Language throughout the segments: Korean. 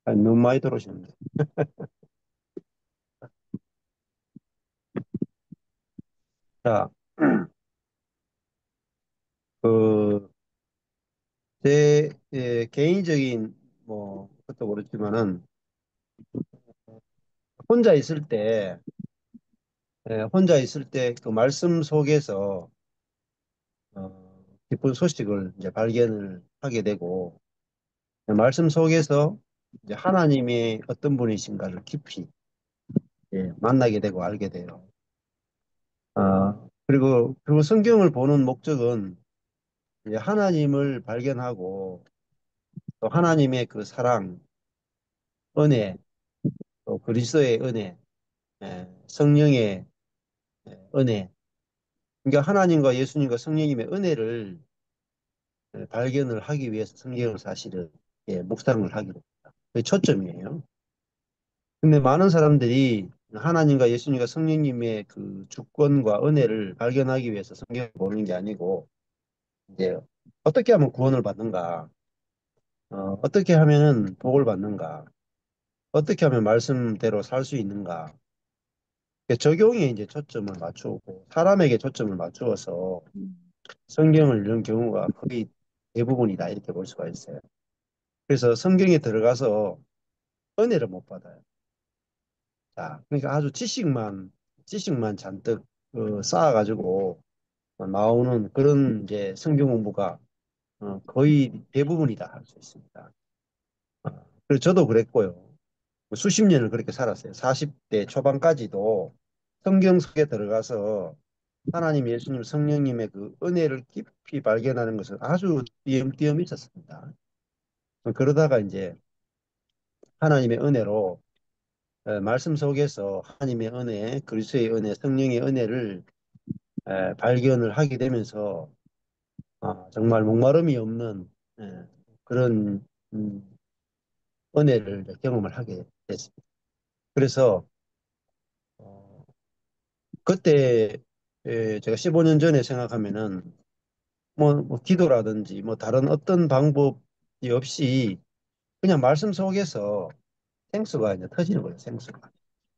아니, 너무 많이 들어오시는데. 자, 그, 개인적인, 뭐, 것도 그렇지만은, 혼자 있을 때, 혼자 있을 때 그 말씀 속에서, 기쁜 소식을 이제 발견을 하게 되고, 말씀 속에서 이제 하나님이 어떤 분이신가를 깊이 만나게 되고 알게 돼요. 그리고 성경을 보는 목적은 이제 하나님을 발견하고 또 하나님의 그 사랑, 은혜, 또 그리스도의 은혜, 성령의 은혜. 그러니까 하나님과 예수님과 성령님의 은혜를 발견을 하기 위해서 성경을 사실은 묵상을 하기로 합니다. 그게 초점이에요. 근데 많은 사람들이 하나님과 예수님과 성령님의 그 주권과 은혜를 발견하기 위해서 성경을 보는 게 아니고 이제 어떻게 하면 구원을 받는가, 어떻게 하면은 복을 받는가, 어떻게 하면 말씀대로 살 수 있는가. 적용에 이제 초점을 맞추고 사람에게 초점을 맞추어서 성경을 읽는 경우가 거의 대부분이다 이렇게 볼 수가 있어요. 그래서 성경에 들어가서 은혜를 못 받아요. 자, 그러니까 아주 지식만 잔뜩 쌓아가지고 나오는 그런 이제 성경 공부가 거의 대부분이다 할 수 있습니다. 그래서 저도 그랬고요. 수십 년을 그렇게 살았어요. 40대 초반까지도 성경 속에 들어가서 하나님, 예수님, 성령님의 그 은혜를 깊이 발견하는 것은 아주 띄엄띄엄 있었습니다. 그러다가 이제 하나님의 은혜로 말씀 속에서 하나님의 은혜, 그리스도의 은혜, 성령의 은혜를 발견을 하게 되면서 정말 목마름이 없는 그런 음, 은혜를 경험을 하게 됐습니다. 그래서 어, 그때 제가 15년 전에 생각하면은 뭐 기도라든지 뭐 다른 어떤 방법이 없이 그냥 말씀 속에서 생수가 이제 터지는 거예요, 생수가.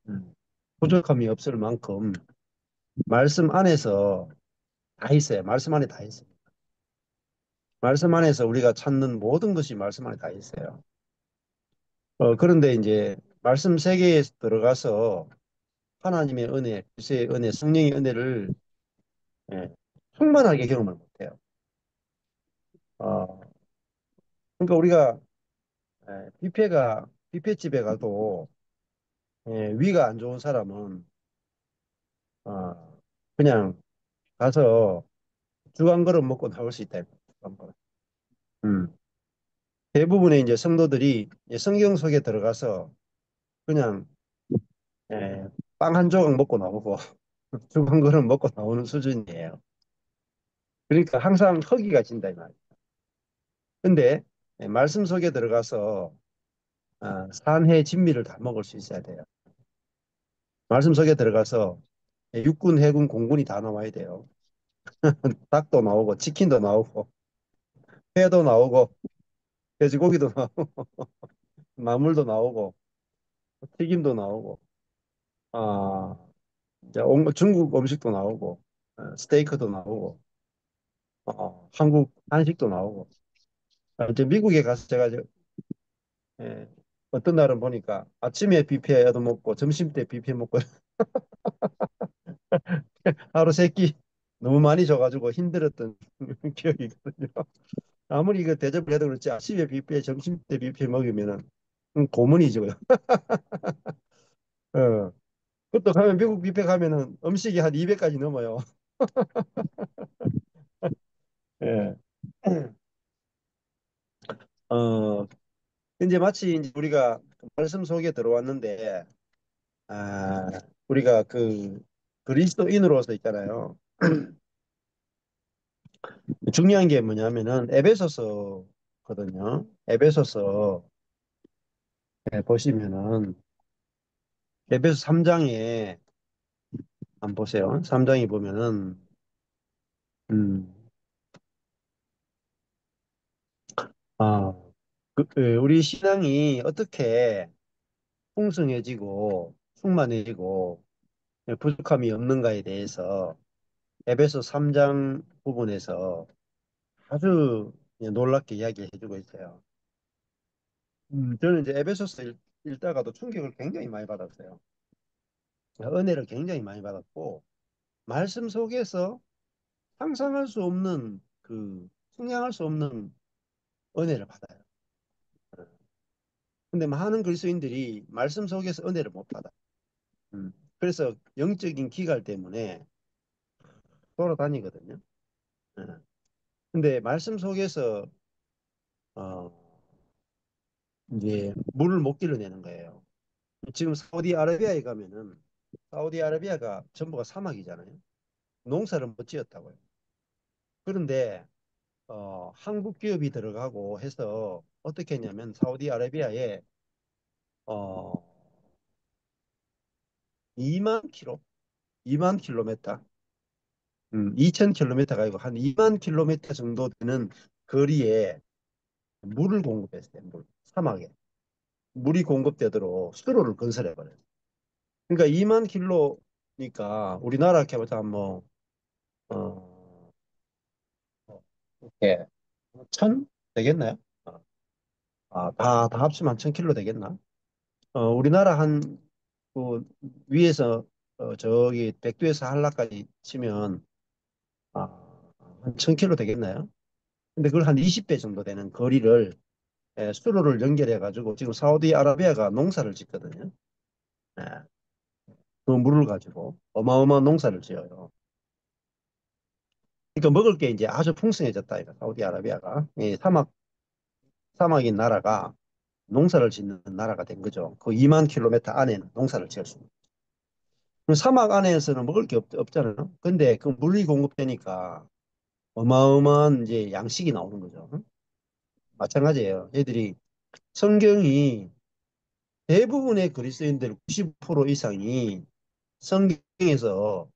음. 부족함이 없을 만큼 말씀 안에서 다 있어요. 말씀 안에 다 있어요. 말씀 안에서 우리가 찾는 모든 것이 말씀 안에 다 있어요. 그런데 이제 말씀 세계에 들어가서 하나님의 은혜, 그리스도의 은혜, 성령의 은혜를 예, 충만하게 경험을 못해요. 어, 그러니까 우리가 뷔페집에 가도 위가 안 좋은 사람은 그냥 가서 죽 한 그릇 먹고 나올 수 있다. 죽 한 그릇. 음. 대부분의 이제 성도들이 이제 성경 속에 들어가서 그냥 예, 빵 한 조각 먹고 나오고 죽 한 그릇 먹고 나오는 수준이에요. 그러니까 항상 허기가 진다 이 말이에요. 근데 말씀 속에 들어가서 산해 진미를 다 먹을 수 있어야 돼요. 말씀 속에 들어가서 육군, 해군, 공군이 다 나와야 돼요. 닭도 나오고 치킨도 나오고 회도 나오고 돼지고기도 나오고 나물도 나오고 튀김도 나오고 아 이제 중국 음식도 나오고 스테이크도 나오고 한국 한식도 나오고 이제 미국에 가서 제가 예, 어떤 날은 보니까 아침에 뷔페 얻어먹고 점심 때 뷔페 먹고 하루 세 끼 너무 많이 줘가지고 힘들었던 기억이 있거든요. 아무리 이거 대접을 해도 그렇지 아침에 뷔페 점심 때 뷔페 먹으면은 고문이죠. 어. 그것도 가면 미국 뷔페 가면은 음식이 한 200까지 넘어요. 예. 어, 이제 마치 이제 우리가 그 말씀 속에 들어왔는데, 아, 우리가 그 그리스도인으로서 있잖아요. 중요한 게 뭐냐면은 에베소서거든요. 에베소서 보시면은 에베소 3장에 한번 보세요. 3장에 보면은 음, 아, 우리 신앙이 어떻게 풍성해지고 충만해지고 부족함이 없는가에 대해서 에베소 3장 부분에서 아주 놀랍게 이야기해 주고 있어요. 저는 이제 에베소서 읽다가도 충격을 굉장히 많이 받았어요. 은혜를 굉장히 많이 받았고, 말씀 속에서 상상할 수 없는 상상할 수 없는 은혜를 받아요. 근데 많은 그리스도인들이 말씀 속에서 은혜를 못 받아. 그래서 영적인 기갈 때문에 돌아다니거든요. 예. 근데 말씀 속에서 어, 이제 물을 못 길러내는 거예요. 지금 사우디아라비아에 가면은 사우디아라비아가 전부가 사막이잖아요. 농사를 못 지었다고요. 그런데 한국 기업이 들어가고 해서 어떻게 했냐면 사우디아라비아에 어, 2만 킬로, 2만 킬로미터, 2천 킬로미터가 아니고 한 2만 킬로미터 정도 되는 거리에 물을 공급했어요. 물, 사막에 물이 공급되도록 수로를 건설해버려요. 그러니까 2만 킬로니까 우리나라 캐보다 뭐 예, 천 되겠나요? 어, 다 합치면 한 1,000킬로 되겠나? 우리나라 그 위에서 저기 백두에서 한라까지 치면 아, 한 1,000킬로 되겠나요? 근데 그걸 한 20배 정도 되는 거리를 수로를 연결해 가지고 지금 사우디아라비아가 농사를 짓거든요. 예, 그 물을 가지고 어마어마한 농사를 지어요. 그러니까 먹을 게 이제 아주 풍성해졌다 이거 사우디아라비아가 사막인 나라가 농사를 짓는 나라가 된 거죠. 그 2만 킬로미터 안에는 농사를 지을 수 있는. 그 사막 안에서는 먹을 게 없잖아요. 근데 그 물이 공급되니까 어마어마한 이제 양식이 나오는 거죠. 응? 마찬가지예요. 얘들이 성경이 대부분의 그리스도인들 90% 이상이 성경에서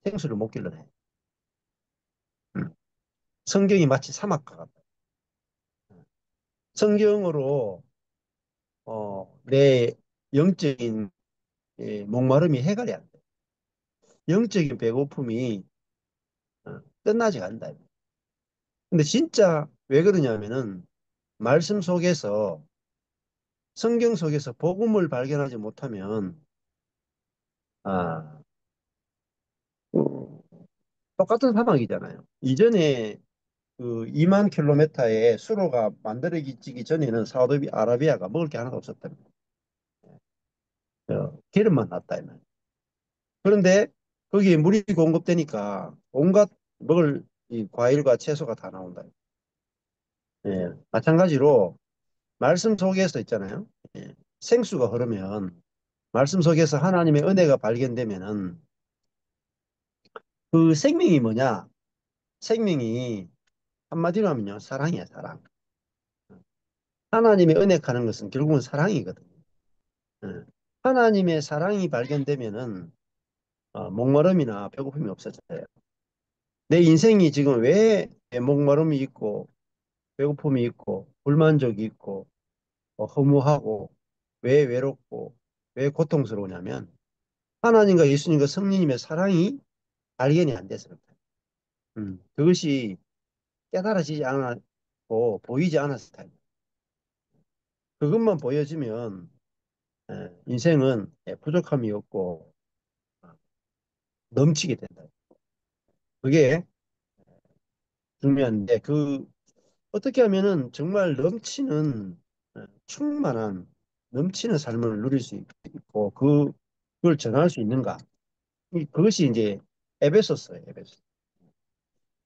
생수를 못 길러내. 응. 성경이 마치 사막과 같다. 성경으로 내 영적인 목마름이 해결이 안 돼. 영적인 배고픔이 끝나지 않는다. 근데 진짜 왜 그러냐면은 말씀 속에서 성경 속에서 복음을 발견하지 못하면 아, 어, 똑같은 사막이잖아요. 이전에 그 2만 킬로미터의 수로가 만들어지기 전에는 사우디아라비아가 먹을 게 하나도 없었답니다. 기름만 났다 이 말이에요. 그런데 거기에 물이 공급되니까 온갖 먹을 이 과일과 채소가 다 나온다. 예, 마찬가지로 말씀 속에서 있잖아요. 예, 생수가 흐르면 말씀 속에서 하나님의 은혜가 발견되면은 그 생명이 뭐냐? 생명이 한마디로 하면요, 사랑이야, 사랑. 하나님의 은혜하는 것은 결국은 사랑이거든요. 예. 하나님의 사랑이 발견되면은 목마름이나 배고픔이 없어져요. 내 인생이 지금 왜 목마름이 있고 배고픔이 있고 불만족이 있고 허무하고 왜 외롭고 왜 고통스러우냐면 하나님과 예수님과 성령님의 사랑이 발견이 안 돼서 그렇다. 그것이 깨달아지지 않았고 보이지 않았을 다 그것만 보여지면 인생은 부족함이 없고 넘치게 된다. 그게 중요한데 어떻게 하면은 정말 충만한 넘치는 삶을 누릴 수 있고 그걸 전할 수 있는가? 그것이 이제 에베소서예요. 에베소.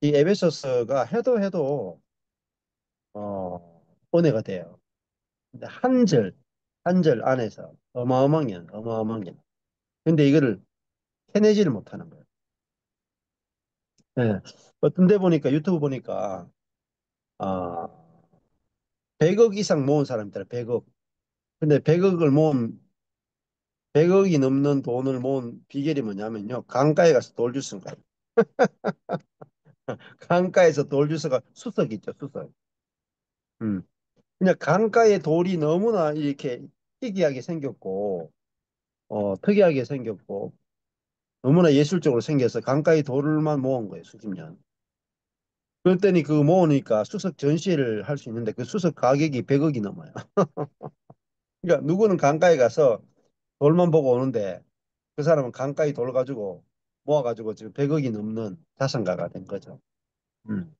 이 에베소서가 해도 은혜가 돼요. 근데 한 절 안에서 어마어마한 게. 근데 이거를 해내지를 못하는 거예요. 예. 어떤 데 보니까 유튜브 보니까 아, 100억 이상 모은 사람들 100억. 근데 100억이 넘는 돈을 모은 비결이 뭐냐면요. 강가에 가서 돌 주스는 거예요. 강가에서 돌 주스가 수석 있죠, 수석. 음. 그냥 강가의 돌이 너무나 이렇게 희귀하게 생겼고, 특이하게 생겼고, 너무나 예술적으로 생겨서 강가의 돌만 모은 거예요, 수십 년. 그랬더니 그거 모으니까 수석 전시회를 할 수 있는데 그 수석 가격이 100억이 넘어요. 그러니까 누구는 강가에 가서 돌만 보고 오는데 그 사람은 강가에 돌 가지고 모아가지고 지금 100억이 넘는 자산가가 된 거죠. 음.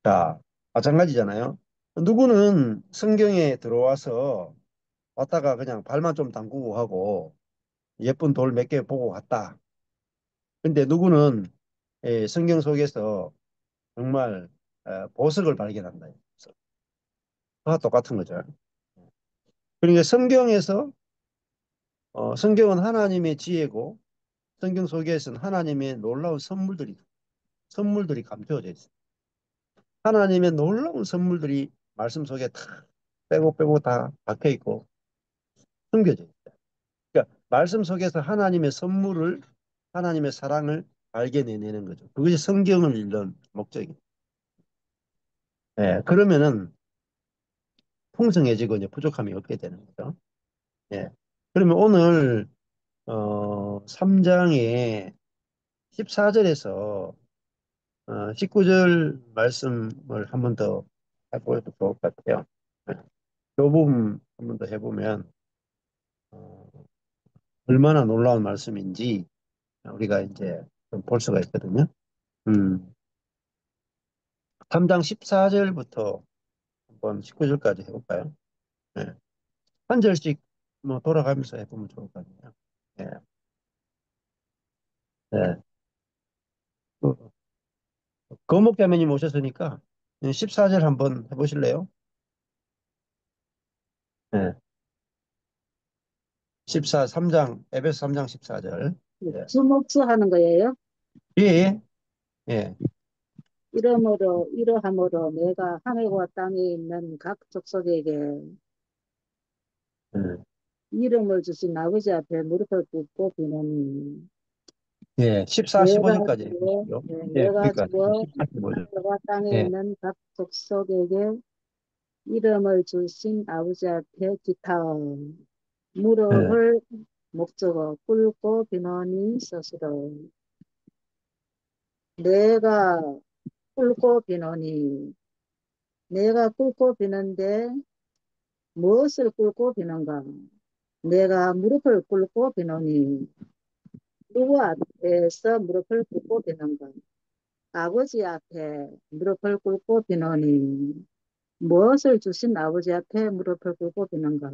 자, 마찬가지잖아요. 누구는 성경에 들어와서 왔다가 그냥 발만 좀 담그고 하고 예쁜 돌 몇 개 보고 갔다. 근데 누구는 성경 속에서 정말 보석을 발견한다. 다 똑같은 거죠. 그러니까 성경은 하나님의 지혜고 성경 속에서는 하나님의 놀라운 선물들이 감춰져 있어요. 하나님의 놀라운 선물들이 말씀 속에 다 빼고 빼고 다 박혀 있고 숨겨져 있어요. 그러니까 말씀 속에서 하나님의 사랑을 발견해내는 거죠. 그것이 성경을 읽는 목적이에요. 그러면은 풍성해지고 이제 부족함이 없게 되는 거죠. 예. 그러면 오늘 3장의 14절에서 19절 말씀을 한 번 더 해보셔도 좋을 것 같아요. 예. 그 부분 한 번 더 해보면 어, 얼마나 놀라운 말씀인지 우리가 이제 좀 볼 수가 있거든요. 음, 3장 14절부터 한번 19절까지 해볼까요? 예. 한 절씩 뭐 돌아가면서 해보면 좋을 것 같아요. 예. 예. 그, 거목자매님 오셨으니까 14절 한번 해보실래요? 예. 3장, 에베소 3장 14절. 예. 주목수 하는 거예요. 예, 예. 예. 이러므로 이러함으로 내가 하늘과 땅에 있는 각 족속에게 예. 이름을 주신 아버지 앞에 무릎을 꿇고 비노니 예. 14, 내가 15절까지 주어 해주시죠. 예, 내가 그러니까 주어 14, 15절. 하늘과 땅에 예. 있는 각 족속에게 이름을 주신 아버지 앞에 기타어 예. 무릎을 목적어 꿇고 비노니 스스로 내가 꿇고 비노니 내가 꿇고 비는데 무엇을 꿇고 비는가? 내가 무릎을 꿇고 비노니 누구 앞에서 무릎을 꿇고 비는가? 아버지 앞에 무릎을 꿇고 비노니 무엇을 주신 아버지 앞에 무릎을 꿇고 비는가?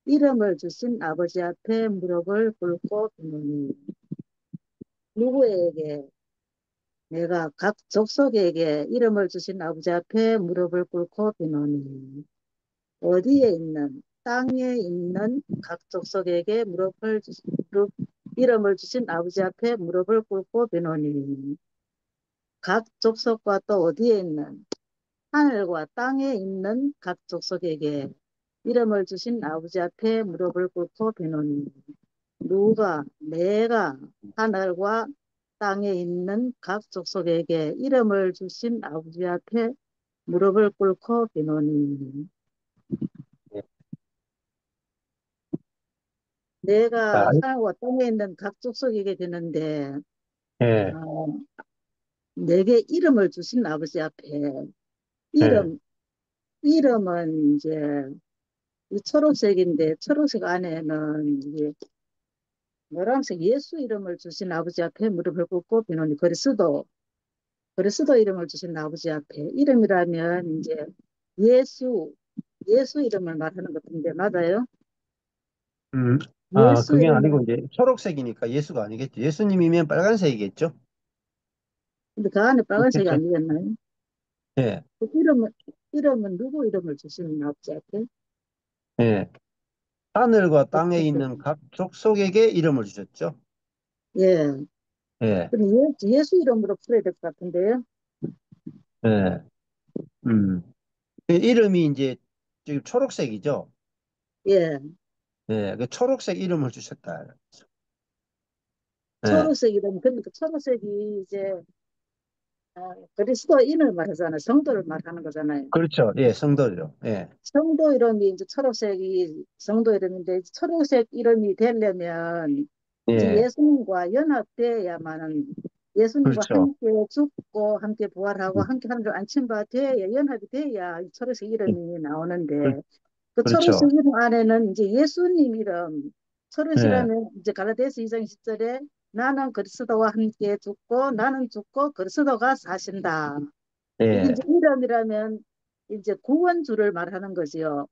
이름을 주신 아버지 앞에 무릎을 꿇고 비노니 누구에게 내가 각 족속에게 이름을 주신 아버지 앞에 무릎을 꿇고 비노니 어디에 있는 땅에 있는 각 족속에게 이름을 주신 아버지 앞에 무릎을 꿇고 비노니 각 족속과 또 어디에 있는 하늘과 땅에 있는 각 족속에게 이름을 주신 아버지 앞에 무릎을 꿇고 비노니 누가 내가 하늘과 땅에 있는 각 족속에게 이름을 주신 아버지 앞에 무릎을 꿇고 비노니 자, 내가 하늘과 땅에 있는 각 족속에게 되는데 예. 어, 내게 이름을 주신 아버지 앞에 예. 이름 이름은 이제 이 초록색인데 초록색 안에는 이제 노란색 예수 이름을 주신 아버지 앞에 무릎을 꿇고 비노니 그리스도 이름을 주신 아버지 앞에 이름이라면 이제 예수 예수 이름을 말하는 것 같은데 맞아요? 음, 예수 그게 아니고 이름을 이제 초록색이니까 예수가 아니겠죠. 예수님이면 빨간색이겠죠. 근데 그 안에 빨간색이 그렇겠죠. 아니겠나요? 예. 그 이름은 누구 이름을 주시는 아버지 앞에? 예. 하늘과 땅에 있는 각 족속에게 이름을 주셨죠. 예. 예. 그럼 예수 이름으로 풀어야 될 것 같은데요? 예. 음. 그 이름이 이제 지금 초록색이죠. 예. 예. 그 초록색 이름을 주셨다. 예. 초록색 이름. 근데 그 초록색이 이제 그리스도인을 말하잖아요. 성도를 말하는 거잖아요. 그렇죠. 예, 성도죠. 예, 성도 이름이 이제 초록색이 성도 이름인데 초록색 이름이 되려면 이제 예, 예수님과 연합돼야만은 예수님과 그렇죠. 함께 죽고 함께 부활하고 함께 하늘을 안친 바 돼야 연합이 돼야 이 초록색 예, 이름이 그- 나오는데 그 초록색 그렇죠. 이름 안에는 이제 예수님 이름 예, 초록이라면 이제 갈라디아서 2장 10절에 나는 그리스도와 함께 죽고 나는 죽고 그리스도가 사신다. 이게 예, 이제 이름이라면 이제 구원주를 말하는 거지요.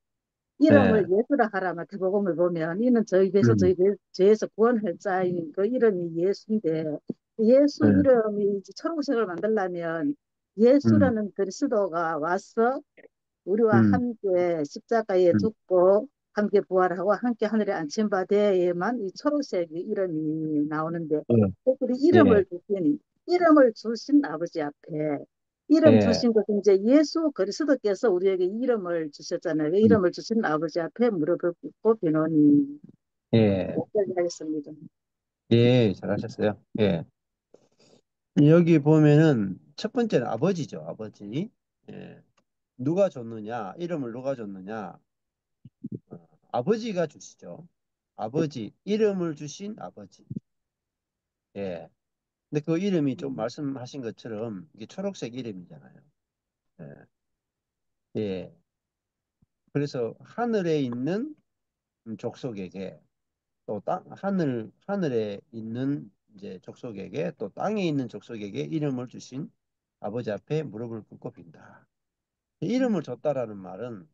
이름을 예, 예수라 하라 마태복음을 보면 이는 저희 배서 음, 저희 죄에서 구원할 자인 그 이름이 예수인데 예수 예, 이름이 이제 초록색을 만들려면 음, 예수라는 그리스도가 와서 우리와 음, 함께 십자가에 음, 죽고 함께 부활하고 함께 하늘에 앉힌 바 되에만 이 초록색 이름이 나오는데 특별히 예, 이름을 주신 아버지 앞에 이름 예, 주신 것은 이제 예수 그리스도께서 우리에게 이름을 주셨잖아요. 그 음, 이름을 주신 아버지 앞에 무릎을 꿇고 비노니 예, 여기까지 하겠습니다. 예, 잘하셨어요. 예. 여기 보면은 첫 번째는 아버지죠, 아버지. 예. 누가 줬느냐? 이름을 누가 줬느냐? 아버지가 주시죠. 아버지, 이름을 주신 아버지. 예. 근데 그 이름이 좀 음, 말씀하신 것처럼 이게 초록색 이름이잖아요. 예. 예. 그래서 하늘에 있는 족속에게 또 하늘에 있는 이제 족속에게 또 땅에 있는 족속에게 이름을 주신 아버지 앞에 무릎을 꿇고 빈다. 이름을 줬다라는 말은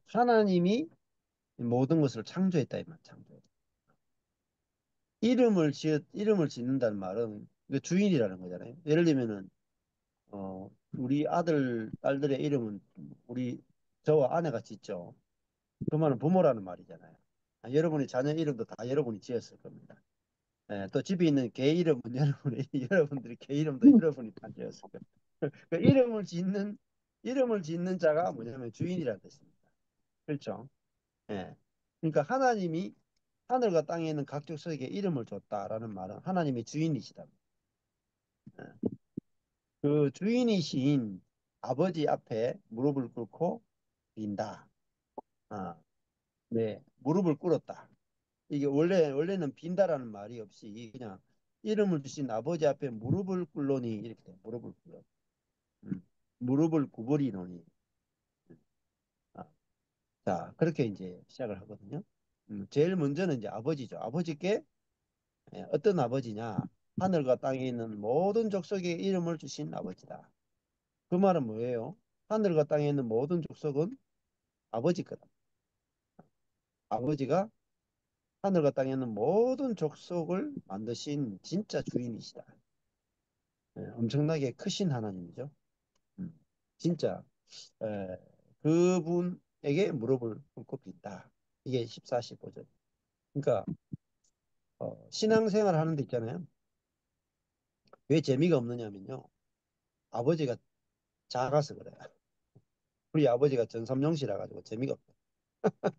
하나님이 모든 것을 창조했다 이 말, 창조. 이름을 짓는다는 말은 그 주인이라는 거잖아요. 예를 들면은 우리 아들, 딸들의 이름은 우리 저와 아내가 짓죠. 그 말은 부모라는 말이잖아요. 여러분의 자녀 이름도 다 여러분이 지었을 겁니다. 예, 또 집에 있는 개 이름은 여러분들이 개 이름도 여러분이 다 지었을 겁니다. 그 이름을 짓는 자가 뭐냐면 주인이라는 뜻입니다. 그렇죠? 예. 그러니까 하나님이 하늘과 땅에 있는 각 족속에게 이름을 줬다라는 말은 하나님이 주인이시다. 예. 그 주인이신 아버지 앞에 무릎을 꿇고 빈다. 아, 네, 무릎을 꿇었다. 이게 원래는 빈다라는 말이 없이 그냥 이름을 주신 아버지 앞에 무릎을 꿇노니 이렇게 돼. 무릎을 꿇어. 음. 무릎을 구부리노니. 아, 자, 그렇게 이제 시작을 하거든요. 제일 먼저는 이제 아버지죠. 아버지께 어떤 아버지냐? 하늘과 땅에 있는 모든 족속의 이름을 주신 아버지다. 그 말은 뭐예요? 하늘과 땅에 있는 모든 족속은 아버지 거다. 아버지가 하늘과 땅에 있는 모든 족속을 만드신 진짜 주인이시다. 엄청나게 크신 하나님이죠. 음, 진짜 에, 그분에게 무릎을 꿇고 빈다. 이게 14, 15절. 그러니까 신앙생활 하는 데 있잖아요. 왜 재미가 없느냐면요. 아버지가 작아서 그래요. 우리 아버지가 전삼룡시라 가지고 재미가 없다.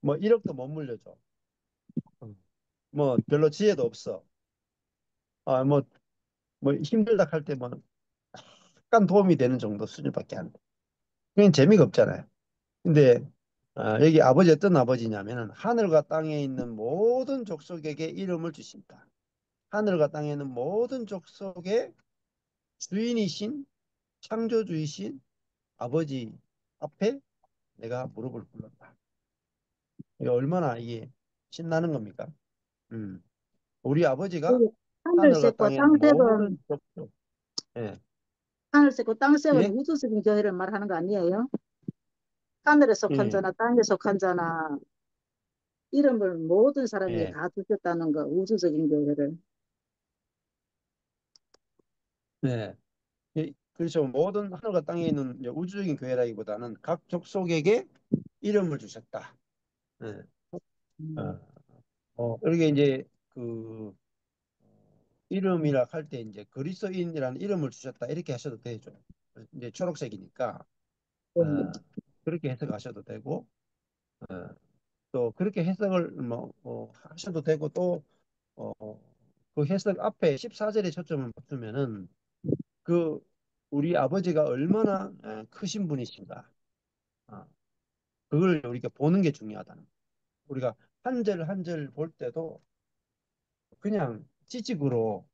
뭐 1억도 못 물려줘. 뭐 별로 지혜도 없어. 뭐 힘들다 할 때 뭐 약간 도움이 되는 정도 수준밖에 안 돼. 그냥 재미가 없잖아요. 근데 여기 아버지 어떤 아버지냐면은 하늘과 땅에 있는 모든 족속에게 이름을 주신다. 하늘과 땅에 있는 모든 족속의 주인이신 창조주이신 아버지 앞에 내가 무릎을 꿇는다. 이게 얼마나 이게 신나는 겁니까? 음. 우리 아버지가 그 하늘과 하늘색과 땅에 있는 땅색은 모든 족속, 예, 하늘색과 땅색은 예, 우주적인 교회를 말하는 거 아니에요? 하늘에 속한 예, 자나 땅에 속한 자나 이름을 모든 사람에게 예, 다 주셨다는 거 우주적인 교회를. 예. 그렇죠. 모든 하늘과 땅에 있는 이제 우주적인 교회라기보다는 각 족속에게 이름을 주셨다. 예. 음, 어, 이렇게 이제 그 이름이라 할 때 이제 그리스도인이라는 이름을 주셨다 이렇게 하셔도 되죠. 이제 초록색이니까 네. 그렇게 해석하셔도 되고 또 그렇게 해석을 뭐 하셔도 되고 또 어, 그 해석 앞에 14절에 초점을 맞추면은 그 우리 아버지가 얼마나 크신 분이신가. 아, 그걸 우리가 보는 게 중요하다는 거예요. 우리가 한 절 한 절 볼 때도 그냥 지식으로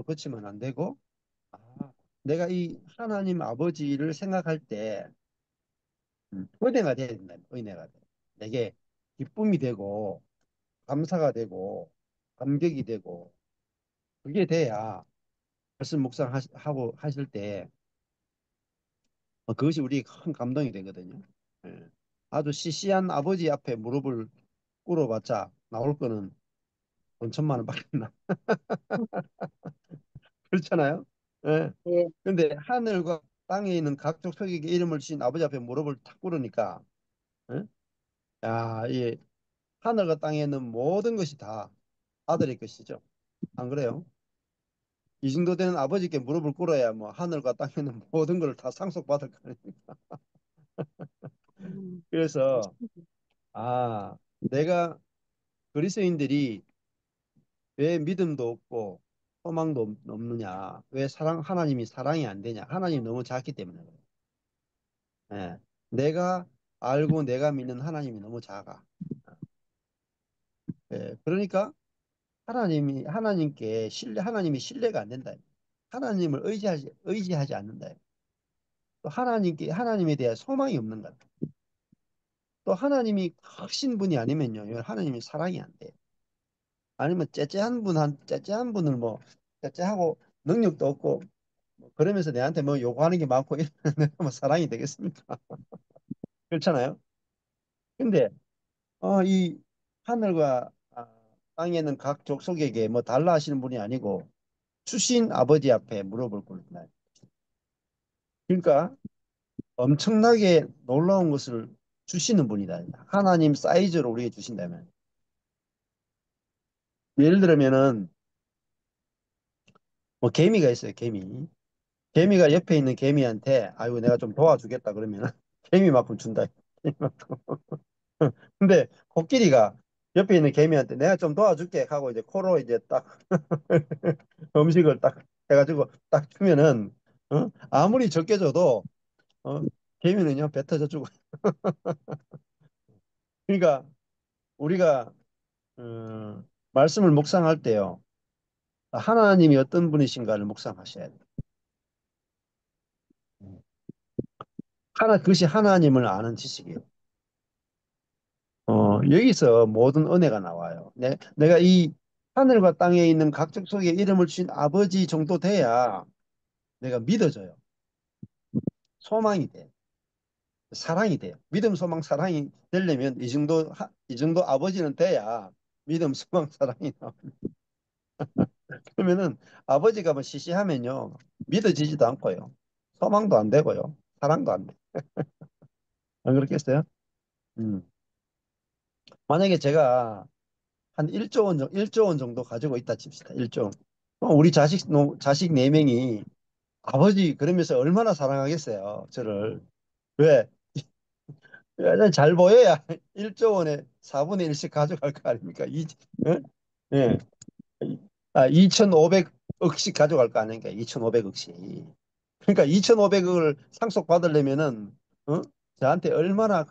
그치면 안 되고, 아, 내가 이 하나님 아버지를 생각할 때 은혜가 돼야 된다. 은혜가 돼. 내게 기쁨이 되고 감사가 되고 감격이 되고 그게 돼야 말씀 묵상하고 하실 때 그것이 우리 큰 감동이 되거든요. 예. 아주 시시한 아버지 앞에 무릎을 꿇어봤자 나올 거는 돈 천만 원밖에 안 나. 그렇잖아요. 예. 예. 근데 하늘과 땅에 있는 각종 속에게 이름을 주신 아버지 앞에 무릎을 탁 꿇으니까, 예? 야, 이 하늘과 땅에 있는 모든 것이 다 아들의 것이죠. 안 그래요? 이 정도 되는 아버지께 무릎을 꿇어야 뭐 하늘과 땅에 있는 모든 걸 다 상속받을 거 아니에요. 음, 그래서 맞습니다. 내가 그리스도인들이 왜 믿음도 없고 소망도 없느냐? 왜 하나님이 사랑이 안 되냐? 하나님이 너무 작기 때문에 그래요. 예. 내가 알고 내가 믿는 하나님이 너무 작아. 예. 그러니까 하나님이 신뢰가 안 된다. 하나님을 의지하지 않는다. 또 하나님에 대한 소망이 없는 거다. 또 하나님이 크신 분이 아니면요, 이건 하나님이 사랑이 안 돼. 아니면 째째한 분을 뭐 째째하고 능력도 없고 뭐 그러면서 내한테 뭐 요구하는 게 많고 이러면 내가 뭐 사랑이 되겠습니까? 그렇잖아요. 근데 이 하늘과 땅에 있는 각 족속에게 뭐 달라 하시는 분이 아니고 주신 아버지 앞에 무릎을 꿇는다. 그러니까 엄청나게 놀라운 것을 주시는 분이다. 하나님 사이즈로 우리에게 주신다면. 예를 들면은 뭐 개미가 있어요. 개미가 옆에 있는 개미한테 아이고 내가 좀 도와주겠다 그러면 개미만큼 준다. 개미만큼. 근데 코끼리가 옆에 있는 개미한테 내가 좀 도와줄게 하고 이제 코로 이제 딱 음식을 딱 해가지고 딱 주면은 아무리 적게 줘도 어, 개미는요 배 터져 주고. 그러니까 우리가 말씀을 묵상할 때요 하나님이 어떤 분이신가를 묵상하셔야 돼요. 그것이 하나님을 아는 지식이에요. 여기서 모든 은혜가 나와요. 내가 이 하늘과 땅에 있는 각종 속에 이름을 주신 아버지 정도 돼야 내가 믿어져요. 소망이 돼. 사랑이 돼요. 믿음, 소망, 사랑이 되려면 이 정도 아버지는 돼야 믿음, 소망, 사랑이 나와. 그러면은 아버지가 뭐 시시하면요. 믿어지지도 않고요. 소망도 안 되고요. 사랑도 안 돼. 안 그렇겠어요? 음. 만약에 제가 한 1조 원 정도 가지고 있다 칩시다. 1조 원. 우리 자식 4명이 아버지 그러면서 얼마나 사랑하겠어요. 저를. 왜? 왜냐면 잘 보여야 1조 원에 4분의 1씩 가져갈 거 아닙니까? 어? 예. 2,500억씩 가져갈 거 아닙니까? 2,500억씩. 그러니까 2,500억을 상속받으려면은, 저한테 얼마나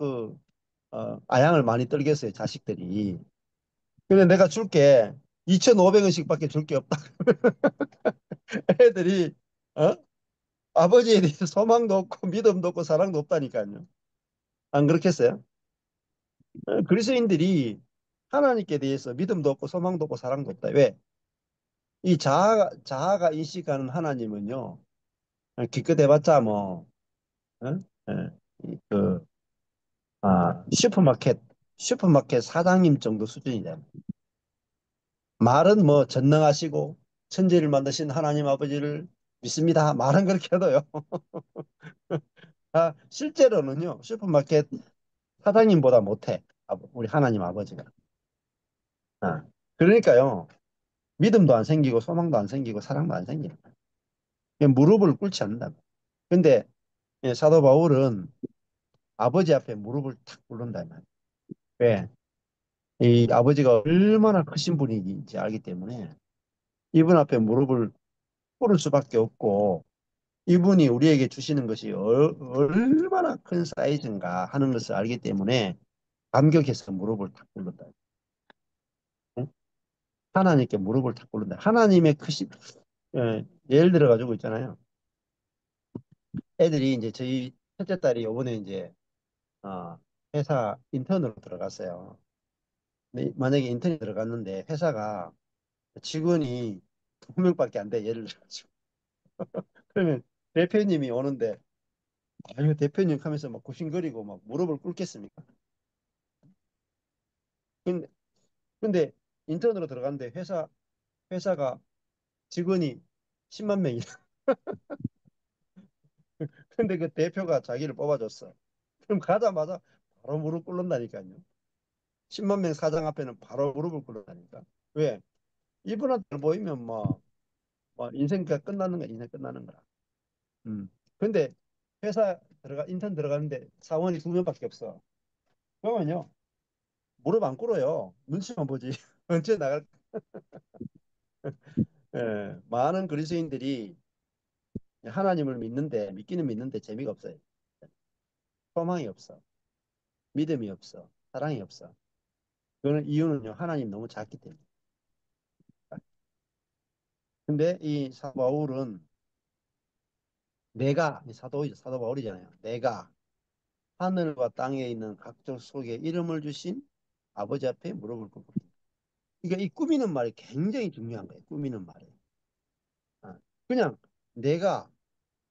아양을 많이 떨겠어요, 자식들이. 근데 내가 줄게 2,500원씩밖에 줄 게 없다. 애들이 어? 아버지에 대해서 소망도 없고 믿음도 없고 사랑도 없다니까요. 안 그렇겠어요? 그리스도인들이 하나님께 대해서 믿음도 없고 소망도 없고 사랑도 없다. 왜? 이 자아가 인식하는 하나님은요. 기껏해봤자 뭐 어? 예, 이 슈퍼마켓 사장님 정도 수준이다. 말은 뭐 전능하시고 천지를 만드신 하나님 아버지를 믿습니다. 말은 그렇게 해도요. 실제로는요. 슈퍼마켓 사장님보다 못해. 우리 하나님 아버지가. 아, 그러니까요. 믿음도 안 생기고 소망도 안 생기고 사랑도 안 생기는 거예요. 그냥 무릎을 꿇지 않는다. 근데 사도 바울은 아버지 앞에 무릎을 탁 꿇는다. 이 말이에요. 왜? 이 아버지가 얼마나 크신 분인지 알기 때문에 이분 앞에 무릎을 꿇을 수밖에 없고 이분이 우리에게 주시는 것이 얼마나 큰 사이즈인가 하는 것을 알기 때문에 감격해서 무릎을 탁 꿇는다. 응? 하나님께 무릎을 탁 꿇는다. 하나님의 크신 예를 들어 가지고 있잖아요. 애들이 이제 저희 첫째 딸이 요번에 이제 어, 회사 인턴으로 들어갔어요. 근데 만약에 인턴이 들어갔는데 회사가 직원이 두 명밖에 안 돼. 예를 들어가지고. 그러면 대표님이 오는데 아유 대표님 하면서 막 굽신거리고 막 무릎을 꿇겠습니까? 근데, 근데 인턴으로 들어갔는데 회사가 직원이 10만 명이야. 근데 그 대표가 자기를 뽑아줬어. 그럼 가자마자 바로 무릎 꿇는다니까요. 10만 명 사장 앞에는 바로 무릎을 꿇는다니까. 왜? 이분한테 보이면 뭐 인생가 끝나는 거야. 인생 끝나는 거야. 근데 회사 인턴 들어가는데 사원이 두 명밖에 없어. 그러면요. 무릎 안 꿇어요. 눈치만 보지. 언제 나갈, 많은 그리스도인들이 하나님을 믿기는 믿는데 재미가 없어요. 소망이 없어. 믿음이 없어. 사랑이 없어. 그는 이유는요, 하나님 너무 작기 때문에. 근데 이 사도 바울은 이 사도 바울이잖아요. 내가 하늘과 땅에 있는 각종 속에 이름을 주신 아버지 앞에 무릎을 꿇고. 그러니까 이 꾸미는 말이 굉장히 중요한 거예요. 꾸미는 말이. 아, 그냥 내가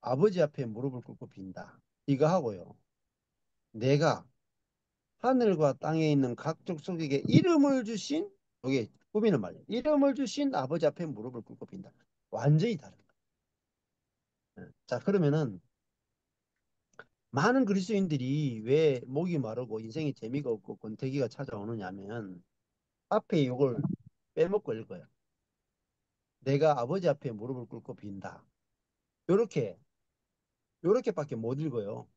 아버지 앞에 무릎을 꿇고 빈다. 이거 하고요. 내가 하늘과 땅에 있는 각종 속에게 이름을 주신 이게 꾸미는 말이에요. 이름을 주신 아버지 앞에 무릎을 꿇고 빈다. 완전히 다른 거예요. 자, 그러면은 많은 그리스도인들이 왜 목이 마르고 인생이 재미가 없고 권태기가 찾아오느냐면 앞에 이걸 빼먹고 읽어요. 내가 아버지 앞에 무릎을 꿇고 빈다. 요렇게 요렇게밖에 못 읽어요.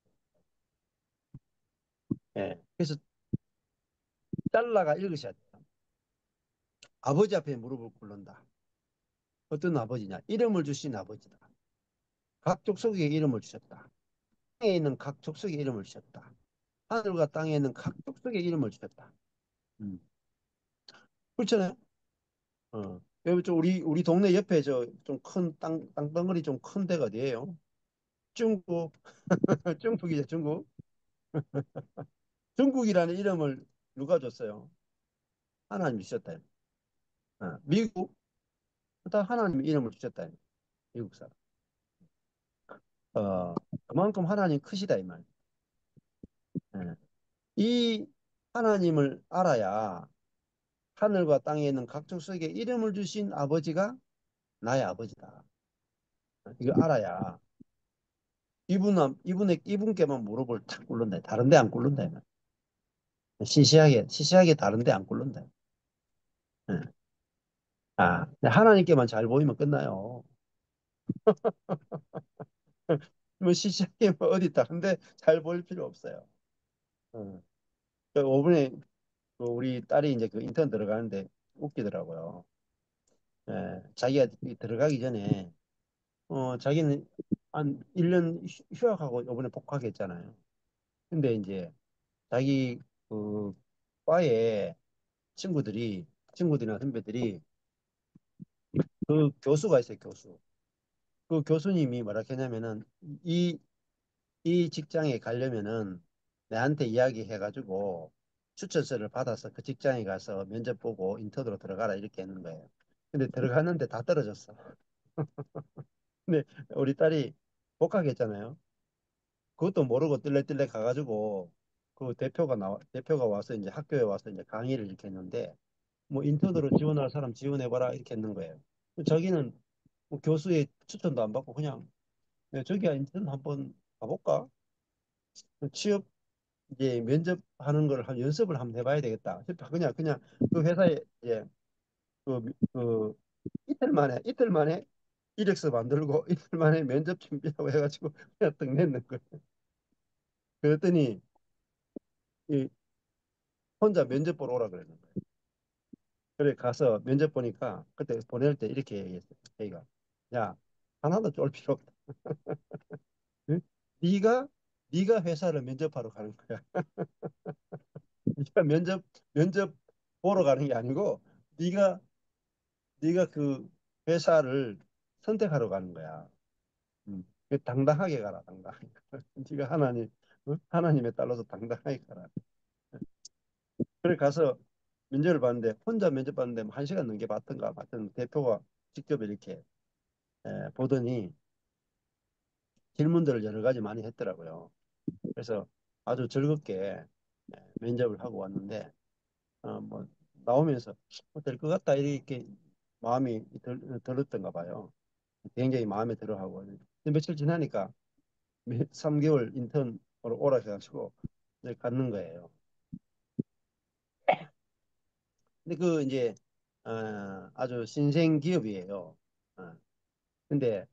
예. 그래서 잘라가 읽으셔야 돼요. 아버지 앞에 무릎을 꿇는다. 어떤 아버지냐? 이름을 주신 아버지다. 각 족속에게 이름을 주셨다. 땅에 있는 각 족속에 이름을 주셨다. 하늘과 땅에 있는 각 족속에 이름을 주셨다. 음. 그렇잖아요. 여기 우리 동네 옆에 저 좀 큰 땅덩어리 좀 큰 데가 어디예요? 중국, 중국이죠, 중국. 중국이라는 이름을 누가 줬어요? 하나님 주셨다. 미국, 다 하나님 이름을 주셨다. 미국 사람. 그만큼 하나님 크시다 이 말. 예. 이 하나님을 알아야 하늘과 땅에 있는 각종 속에 이름을 주신 아버지가 나의 아버지다. 이거 알아야 이분께만 무릎을 탁 꿇는다. 다른데 안 꿇는다. 시시하게 다른데 안 꿇는다. 예. 하나님께만 잘 보이면 끝나요. 뭐 시시하게 뭐 어디 다른데 잘 보일 필요 없어요. 어. 5분에 우리 딸이 이제 그 인턴 들어가는데 웃기더라고요. 자기가 들어가기 전에 자기는 한 1년 휴학하고 이번에 복학했잖아요. 근데 이제 자기 그 과에 친구들이나 선배들이 그 교수가 있어요, 교수. 그 교수님이 뭐라 했냐면은 이, 이 직장에 가려면은 내한테 이야기해가지고 추천서를 받아서 그 직장에 가서 면접 보고 인터뷰로 들어가라 이렇게 했는 거예요. 근데 들어갔는데 다 떨어졌어. 근데 우리 딸이 복학했잖아요. 그것도 모르고 뜰레뜰레 가가지고 그 대표가 와서 이제 학교에 와서 이제 강의를 이렇게 했는데 뭐 인턴으로 지원할 사람 지원해봐라 이렇게 했는 거예요. 자기는 뭐 교수의 추천도 안 받고 그냥 저기야 인턴 한번 가볼까? 취업 이제 면접하는 걸 한 연습을 한번 해봐야 되겠다. 그냥 그 회사에 이제 그 이틀 만에 이력서 만들고 이틀 만에 면접 준비하고 해가지고 그냥 떡 냈는 거예요. 그랬더니 혼자 면접 보러 오라 그러는 거예요. 그래 가서 면접 보니까 그때 보낼 때 이렇게 얘기했어요. 저희가 야 하나도 쫄 필요 없다. 응? 네가 네가 회사를 면접하러 가는 거야. 네가 면접 보러 가는 게 아니고 네가 네가 그 회사를 선택하러 가는 거야. 당당하게 가라, 당당하게. 네가 하나님, 하나님에 따라서 당당하게 가라. 그래 가서 면접을 봤는데 혼자 면접 봤는데 뭐 1시간 넘게 봤던가 봤던 대표가 직접 이렇게 보더니 질문들을 여러 가지 많이 했더라고요. 그래서 아주 즐겁게 면접을 하고 왔는데 뭐 나오면서 될 것 같다 이렇게 마음이 들었던가 봐요. 굉장히 마음에 들어하고 근데 며칠 지나니까 3개월 인턴으로 오라 해가지고 이제 갖는 거예요. 근데 그 이제 아주 신생 기업이에요. 근데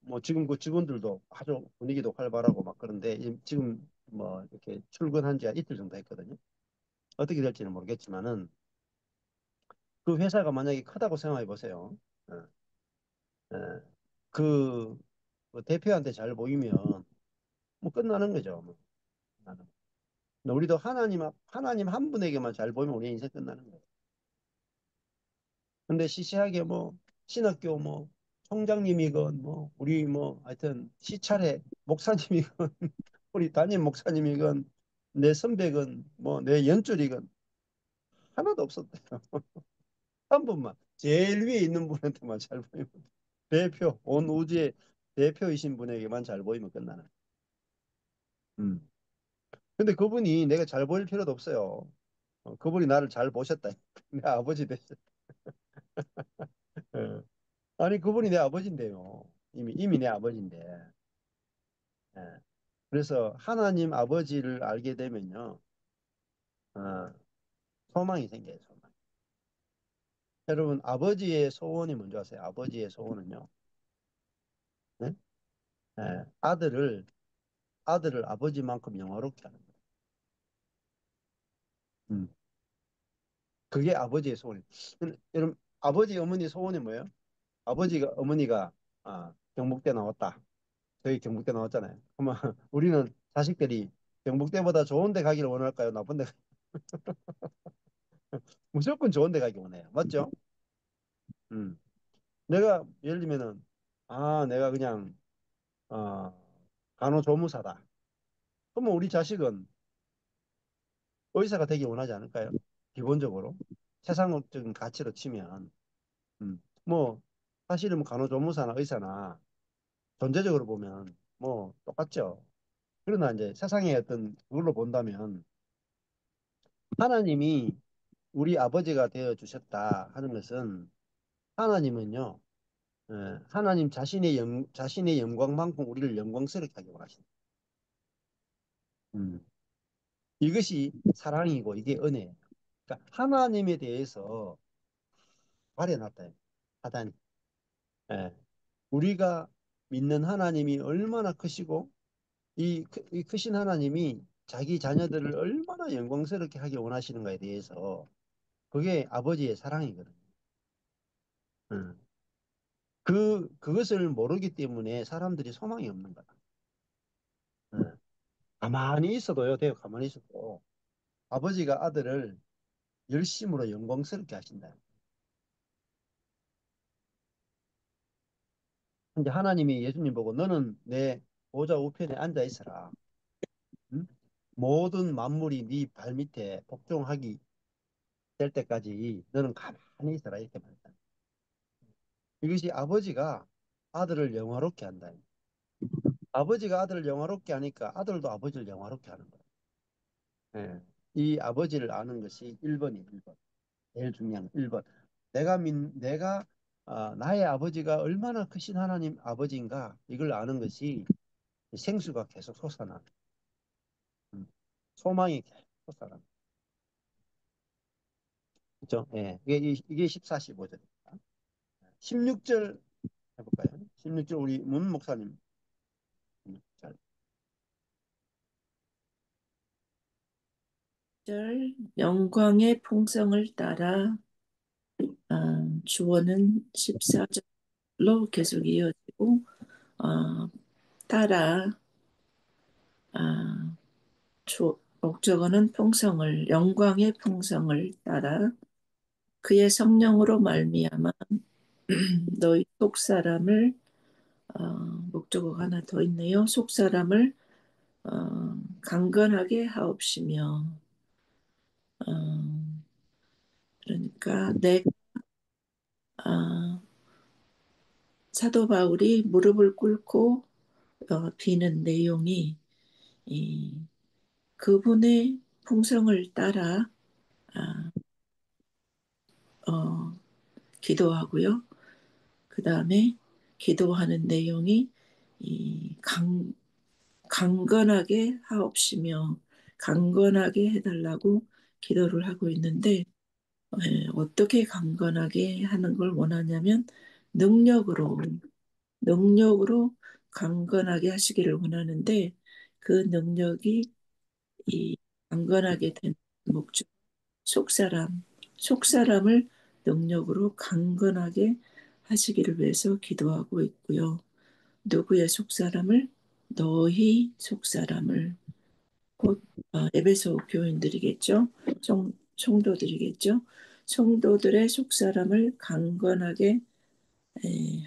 뭐 지금 그 직원들도 아주 분위기도 활발하고 막 그런데 지금 뭐 이렇게 출근한 지가 이틀 정도 했거든요. 어떻게 될지는 모르겠지만은 그 회사가 만약에 크다고 생각해 보세요. 어, 어, 그, 그 대표한테 잘 보이면 뭐 끝나는 거죠. 뭐. 끝나는 거. 근데 우리도 하나님 한 분에게만 잘 보이면 우리 인생 끝나는 거예요. 근데 시시하게 뭐 신학교 뭐 총장님이건 뭐 우리 뭐 하여튼 시찰에 목사님이건 우리 담임 목사님이건 내 선배건 뭐 내 연줄이건 하나도 없었대요. 한 분만 제일 위에 있는 분한테만 잘 보이면 대표 온 우주의 대표이신 분에게만 잘 보이면 끝나는. 음. 근데 그분이 내가 잘 보일 필요도 없어요. 그분이 나를 잘 보셨다. 내 아버지 되셨. 어. 아니 그분이 내 아버지인데요. 이미 내 아버지인데. 예. 그래서 하나님 아버지를 알게 되면요, 어, 소망이 생겨요, 소망. 여러분, 아버지의 소원이 뭔지 아세요? 아버지의 소원은요, 네? 예, 아들을 아버지만큼 영화롭게 하는 거예요. 음, 그게 아버지의 소원이에요. 여러분, 아버지, 어머니 소원이 뭐예요? 어머니가, 경북대 나왔다. 저희 경북대 나왔잖아요. 그러면 우리는 자식들이 경북대보다 좋은 데 가기를 원할까요? 나쁜 데 무조건 좋은 데 가기 원해요. 맞죠? 음. 내가 예를 들면은 내가 그냥 간호조무사다. 그러면 우리 자식은 의사가 되기 원하지 않을까요? 기본적으로 세상적인 가치로 치면 뭐 사실은 뭐 간호조무사나 의사나 존재적으로 보면 뭐 똑같죠. 그러나 이제 세상의 어떤 그걸로 본다면 하나님이 우리 아버지가 되어 주셨다 하는 것은 하나님은요, 하나님 자신의 영광만큼 우리를 영광스럽게 하기 원하신다. 음. 이것이 사랑이고 이게 은혜예요. 그러니까 하나님에 대해서 발해놨다. 하다니. 예. 우리가 믿는 하나님이 얼마나 크시고 이 크신 하나님이 자기 자녀들을 얼마나 영광스럽게 하기 원하시는가에 대해서 그게 아버지의 사랑이거든요. 음. 그것을 모르기 때문에 사람들이 소망이 없는 거다. 음. 가만히 있어도요, 대요 가만히 있어도 아버지가 아들을 열심으로 영광스럽게 하신다. 이제 하나님이 예수님 보고 너는 내 보좌 우편에 앉아 있어라. 응? 모든 만물이 네 발밑에 복종하기 될 때까지 너는 가만히 있어라 이렇게 말했다. 이것이 아버지가 아들을 영화롭게 한다. 아버지가 아들을 영화롭게 하니까 아들도 아버지를 영화롭게 하는 거예요. 예. 이 아버지를 아는 것이 1번이 1번. 제일 중요한 1번. 내가 나의 아버지가 얼마나 크신 하나님 아버지인가 이걸 아는 것이 생수가 계속 솟아나. 음. 소망이 계속 솟아나. 그죠? 예. 이게 14, 15절입니다. 16절 해볼까요? 16절 우리 문 목사님. 잘. 절 영광의 풍성을 따라 주어는 14절로 계속 이어지고 따라 아, 목적어는 풍성을 영광의 풍성을 따라 그의 성령으로 말미암아 너희 속 사람을 목적어가 하나 더 있네요. 속 사람을 강건하게 하옵시며 어, 그러니까 내 사도 바울이 무릎을 꿇고 비는 내용이 이, 그분의 풍성을 따라 아, 어, 기도하고요. 그 다음에 기도하는 내용이 이 강건하게 하옵시며 강건하게 해달라고 기도를 하고 있는데 어떻게 강건하게 하는 걸 원하냐면 능력으로 능력으로 강건하게 하시기를 원하는데 그 능력이 이 강건하게 된 목적 속사람 속사람을 능력으로 강건하게 하시기를 위해서 기도하고 있고요. 누구의 속사람을 너희 속사람을 곧 에베소 교인들이겠죠. 성도들이겠죠. 성도들의 속사람을 강건하게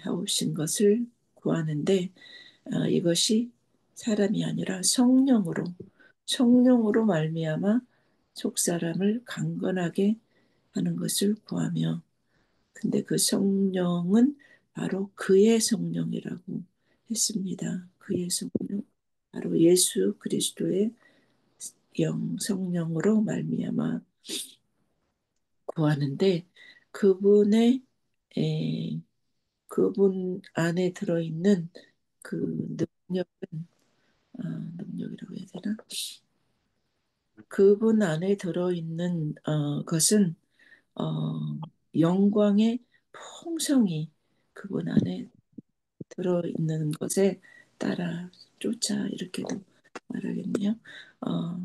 하오신 것을 구하는데 이것이 사람이 아니라 성령으로 말미암아 속사람을 강건하게 하는 것을 구하며 근데 그 성령은 바로 그의 성령이라고 했습니다. 그의 성령 바로 예수 그리스도의 영 성령으로 말미암아 구하는데 그분의 에, 그분 안에 들어있는 그 능력이라고 해야 되나? 그분 안에 들어있는 것은 어, 영광의 풍성이 그분 안에 들어있는 것에 따라 쫓아 이렇게도 말하겠네요. 어,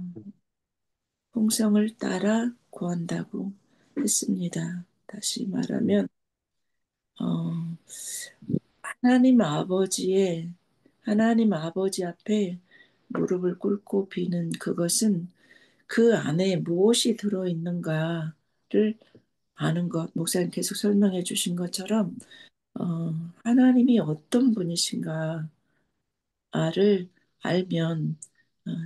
풍성을 따라 구한다고 했습니다. 다시 말하면 어, 하나님 아버지의 하나님 아버지 앞에 무릎을 꿇고 비는 그것은 그 안에 무엇이 들어있는가를 아는 것, 목사님 계속 설명해 주신 것처럼 하나님이 어떤 분이신가를 알면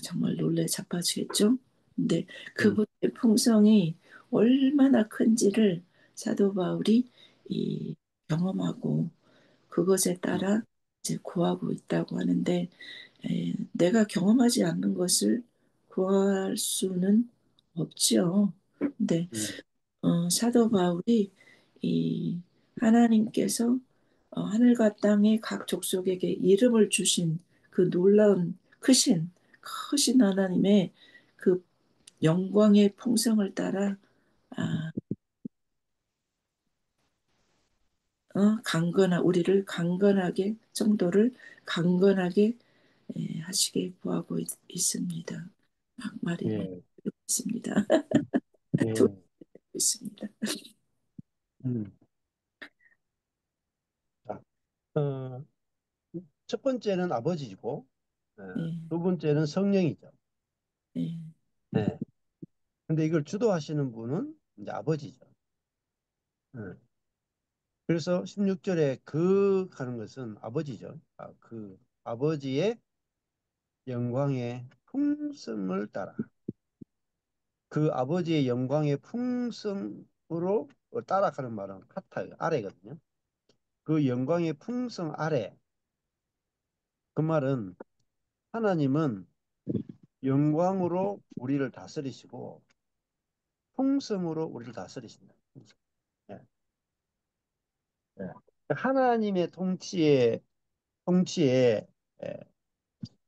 정말 놀래 자빠지겠죠. 근데 음, 그분의 풍성이 얼마나 큰지를 사도 바울이 이 경험하고 그것에 음, 따라 이제 구하고 있다고 하는데 내가 경험하지 않는 것을 구할 수는 없지요. 근데 음, 사도 바울이 이 하나님께서 하늘과 땅의 각 족속에게 이름을 주신 그 놀라운 크신 하나님의 그 영광의 풍성을 따라 아, 우리를 강건하게 성도를 강건하게 하시길 구하고 있습니다. 막 말이 많이 예, 있습니다. 두 예. 있습니다. 음. 자, 어, 첫 번째는 아버지고, 네, 두 번째는 성령이죠. 네, 네. 근데 이걸 주도하시는 분은 이제 아버지죠. 네. 그래서 16절에 그 하는 것은 아버지죠. 그 아버지의 영광의 풍성을 따라. 그 아버지의 영광의 풍성으로 따라가는 말은 같아요. 아래거든요. 그 영광의 풍성 아래. 그 말은 하나님은 영광으로 우리를 다스리시고 풍성으로 우리를 다스리신다. 예, 예. 하나님의 통치에 예,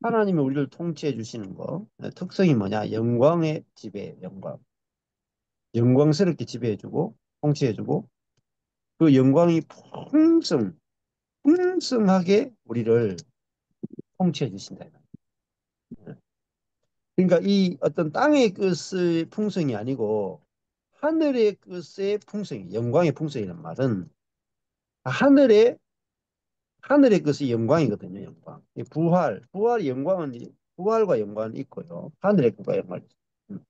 하나님이 우리를 통치해 주시는 거 특성이 뭐냐? 영광의 지배, 영광스럽게 지배해주고 통치해주고 그 영광이 풍성하게 우리를 통치해 주신다. 그러니까 이 어떤 땅의 끝의 풍성이 아니고 하늘의 끝의 풍성이, 영광의 풍성이라는 말은 하늘의 하늘의 것이 영광이거든요. 영광. 이 부활의 영광은 부활과 영광은 있고요. 하늘의 것과 영광이 있어요.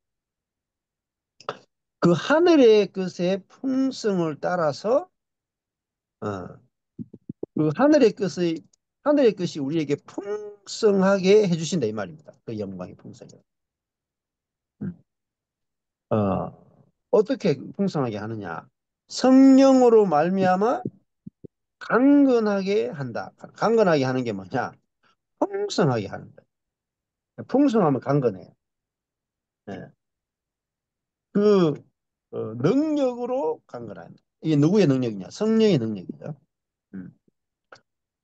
그 하늘의 것의 풍성을 따라서 어, 그 하늘의 것이 우리에게 풍성하게 해주신다 이 말입니다. 그 영광의 풍성이. 음. 어떻게 풍성하게 하느냐? 성령으로 말미암아 강건하게 한다. 강건하게 하는 게 뭐냐? 풍성하게 하는 거예요. 풍성하면 강건해요. 예. 그 능력으로 강건합니다. 이게 누구의 능력이냐? 성령의 능력이죠. 음.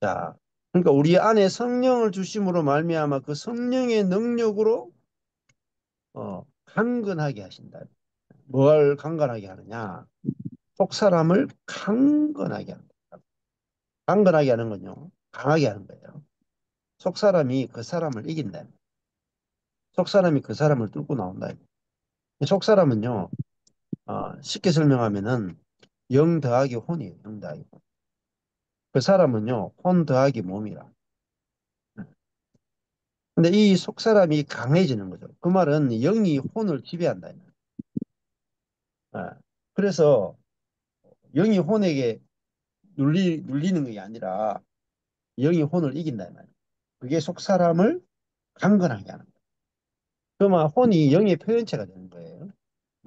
자, 그러니까 우리 안에 성령을 주심으로 말미암아 그 성령의 능력으로 강건하게 하신다. 뭘 강건하게 하느냐? 속 사람을 강건하게 합니다. 강건하게 하는 건요, 강하게 하는 거예요. 속 사람이 그 사람을 이긴다. 속 사람이 그 사람을 뚫고 나온다. 속 사람은요, 쉽게 설명하면은 영 더하기 혼이에요. 영 더하기 혼. 그 사람은요, 혼 더하기 몸이라. 근데 이 속 사람이 강해지는 거죠. 그 말은 영이 혼을 지배한다. 그래서 영이 혼에게 눌리는 게 아니라 영이 혼을 이긴다. 그게 속 사람을 강건하게 하는 거예요. 그러면 혼이 영의 표현체가 되는 거예요.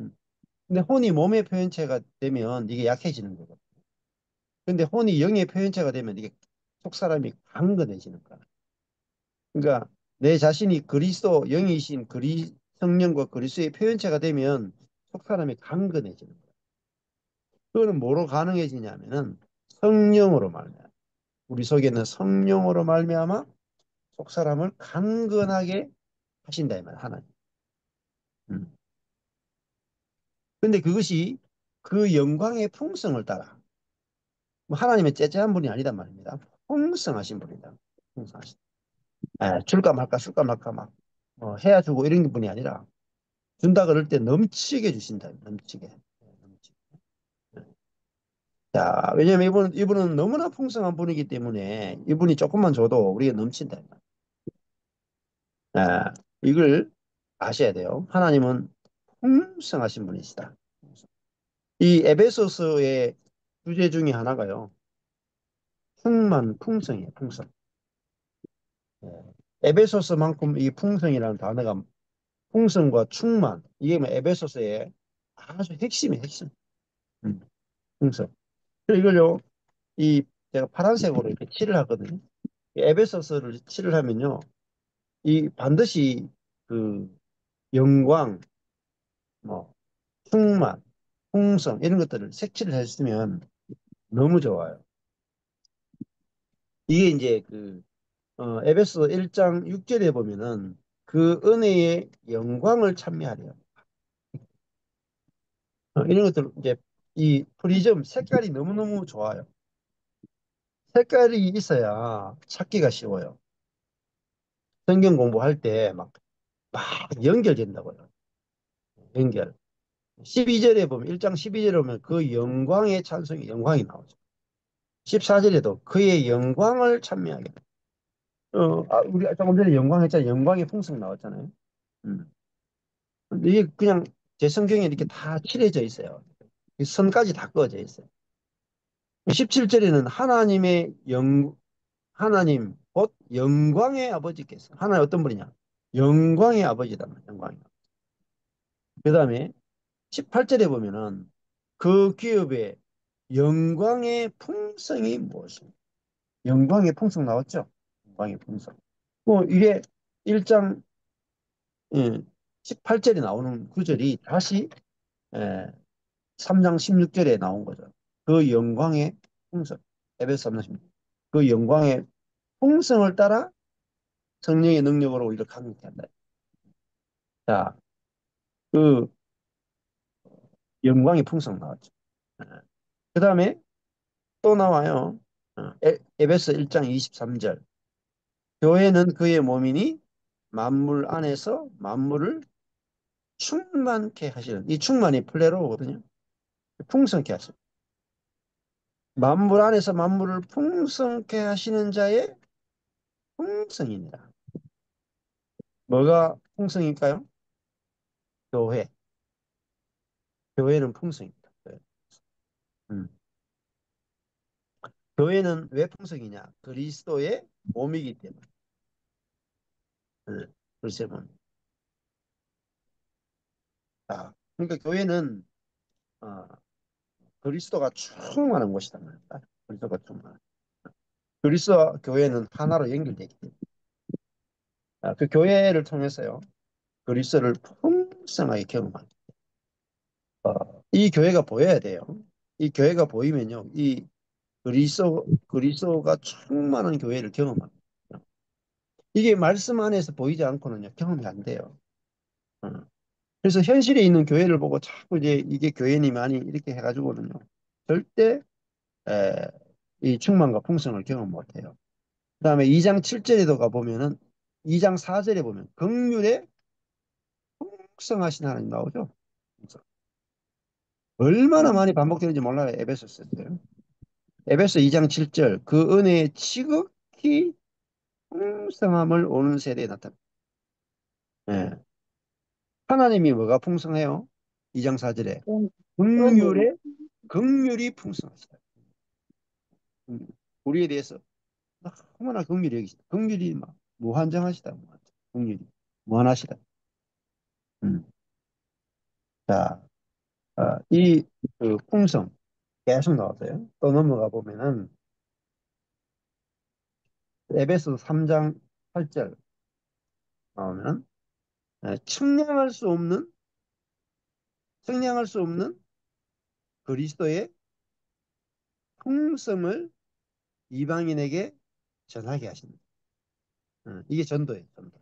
음. 근데 혼이 몸의 표현체가 되면 이게 약해지는 거고. 근데 혼이 영의 표현체가 되면 이게 속 사람이 강건해지는 거야. 그러니까 내 자신이 그리스도 영이신 성령과 그리스도의 표현체가 되면 속 사람이 강건해지는 거야. 그거는 뭐로 가능해지냐면은 성령으로 말미암아. 우리 속에는 성령으로 말미암아 속 사람을 강건하게 하신다 이 말 하나님. 음. 근데 그것이 그 영광의 풍성을 따라 뭐 하나님의 째째한 분이 아니단 말입니다. 풍성하신 분이다. 풍성하신. 줄까 말까 줄까 말까 막 해야 주고 이런 분이 아니라 준다 그럴 때 넘치게 주신다. 넘치게. 넘치게. 자, 왜냐면 이분은 너무나 풍성한 분이기 때문에 이분이 조금만 줘도 우리가 넘친다. 이걸 아셔야 돼요. 하나님은 풍성하신 분이시다. 이 에베소서의 주제 중에 하나가요. 풍성이에요. 풍성. 예. 에베소서만큼 이 풍성이라는 단어가 풍성과 충만 이게 뭐 에베소서의 아주 핵심이에요. 핵심. 음, 풍성. 그리고 이걸요. 이 제가 파란색으로 이렇게 칠을 하거든요. 이 에베소서를 칠을 하면요. 이 반드시 그 영광, 뭐 충만, 풍성 이런 것들을 색칠을 했으면 너무 좋아요. 이게 이제 에베소 1장 6절에 보면은 그 은혜의 영광을 찬미하래요. 이런 것들 이제 이 프리즘 색깔이 너무너무 좋아요. 색깔이 있어야 찾기가 쉬워요. 성경 공부할 때 막 연결된다고요. 연결. 12절에 보면 1장 12절에 보면 그 영광의 찬송이 영광이 나오죠. 14절에도 그의 영광을 찬미하게. 우리 조금 전에 영광 했잖아요. 영광의 풍성 나왔잖아요. 음. 근데 이게 그냥 제 성경에 이렇게 다 칠해져 있어요. 이 선까지 다 그어져 있어요. 17절에는 하나님, 곧 영광의 아버지께서, 하나님 어떤 분이냐? 영광의 아버지다. 영광의. 그 다음에 18절에 보면은 그 기업의 영광의 풍성이 무엇입니까? 영광의 풍성 나왔죠? 영광의 풍성. 이게 1장 18절에 나오는 구절이 다시 예, 3장 16절에 나온 거죠. 그 영광의 풍성. 에베소 3장 16절. 그 영광의 풍성을 따라 성령의 능력으로 우리를 강력케 한다. 자, 그 영광의 풍성 나왔죠. 그 다음에 또 나와요. 에베소 1장 23절. 교회는 그의 몸이니 만물 안에서 만물을 충만케 하시는, 이 충만이 플레로거든요. 풍성케 하시는. 만물 안에서 만물을 풍성케 하시는 자의 풍성이니라. 뭐가 풍성일까요? 교회. 교회는 풍성입니다. 네. 음. 교회는 왜 풍성이냐? 그리스도의 몸이기 때문에. 그렇지만, 그러니까 교회는 어, 그리스도가 충만한 곳이다 말이다. 그리스도가 충만. 그리스도와 교회는 하나로 연결되기 때문에 그 교회를 통해서요 그리스도를 풍성하게 경험합니다. 이 교회가 보여야 돼요. 이 교회가 보이면요 이 그리스도가 충만한 교회를 경험합니다. 이게 말씀 안에서 보이지 않고는요 경험이 안 돼요. 어. 그래서 현실에 있는 교회를 보고 자꾸 이제 이게 교회니만이 이렇게 해가지고는요 절대 에, 이 충만과 풍성을 경험 못해요. 그다음에 2장 7절에도 가보면은 2장 4절에 보면 긍휼에 풍성하신 하나님 나오죠. 그래서 얼마나 많이 반복되는지 몰라요. 에베소서에요. 에베소 2장 7절 그 은혜의 지극히 풍성함을 오는 세대에 나타납니다. 예. 하나님이 뭐가 풍성해요? 2장 4절에 은- 은혜로. 긍휼에 긍휼이 풍성하시다. 우리에 대해서 너무나 긍휼히 여기시다. 긍휼이 막 무한정하시다. 긍휼이 무한하시다. 음. 자, 그 풍성 계속 나왔어요. 또 넘어가 보면은 에베소 3장 8절 나오면 측량할 수 없는 측량할 수 없는 그리스도의 풍성을 이방인에게 전하게 하십니다. 이게 전도예요. 전도.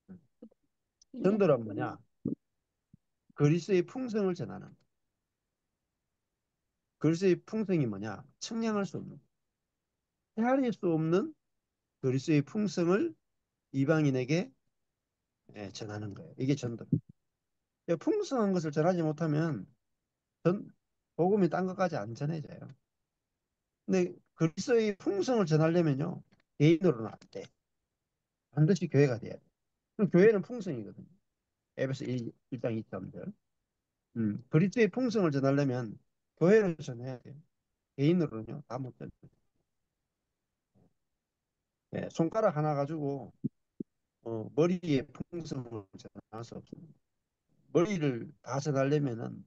음, 전도란 뭐냐? 그리스도의 풍성을 전하는. 그리스도의 풍성이 뭐냐? 측량할 수 없는, 헤아릴 수 없는 그리스도의 풍성을 이방인에게 전하는 거예요. 이게 전도. 풍성한 것을 전하지 못하면 복음이 딴 것까지 안 전해져요. 근데 그리스도의 풍성을 전하려면요. 개인으로는 안 돼. 반드시 교회가 돼야 돼. 그럼 교회는 풍성이거든요. 에베소 1장 2절들. 그리스도의 풍성을 전하려면 교회를 전해야 돼요. 개인으로는요. 다 못 전해요. 네, 손가락 하나 가지고 머리의 풍성을 전할 수 없습니다. 머리를 다 전하려면은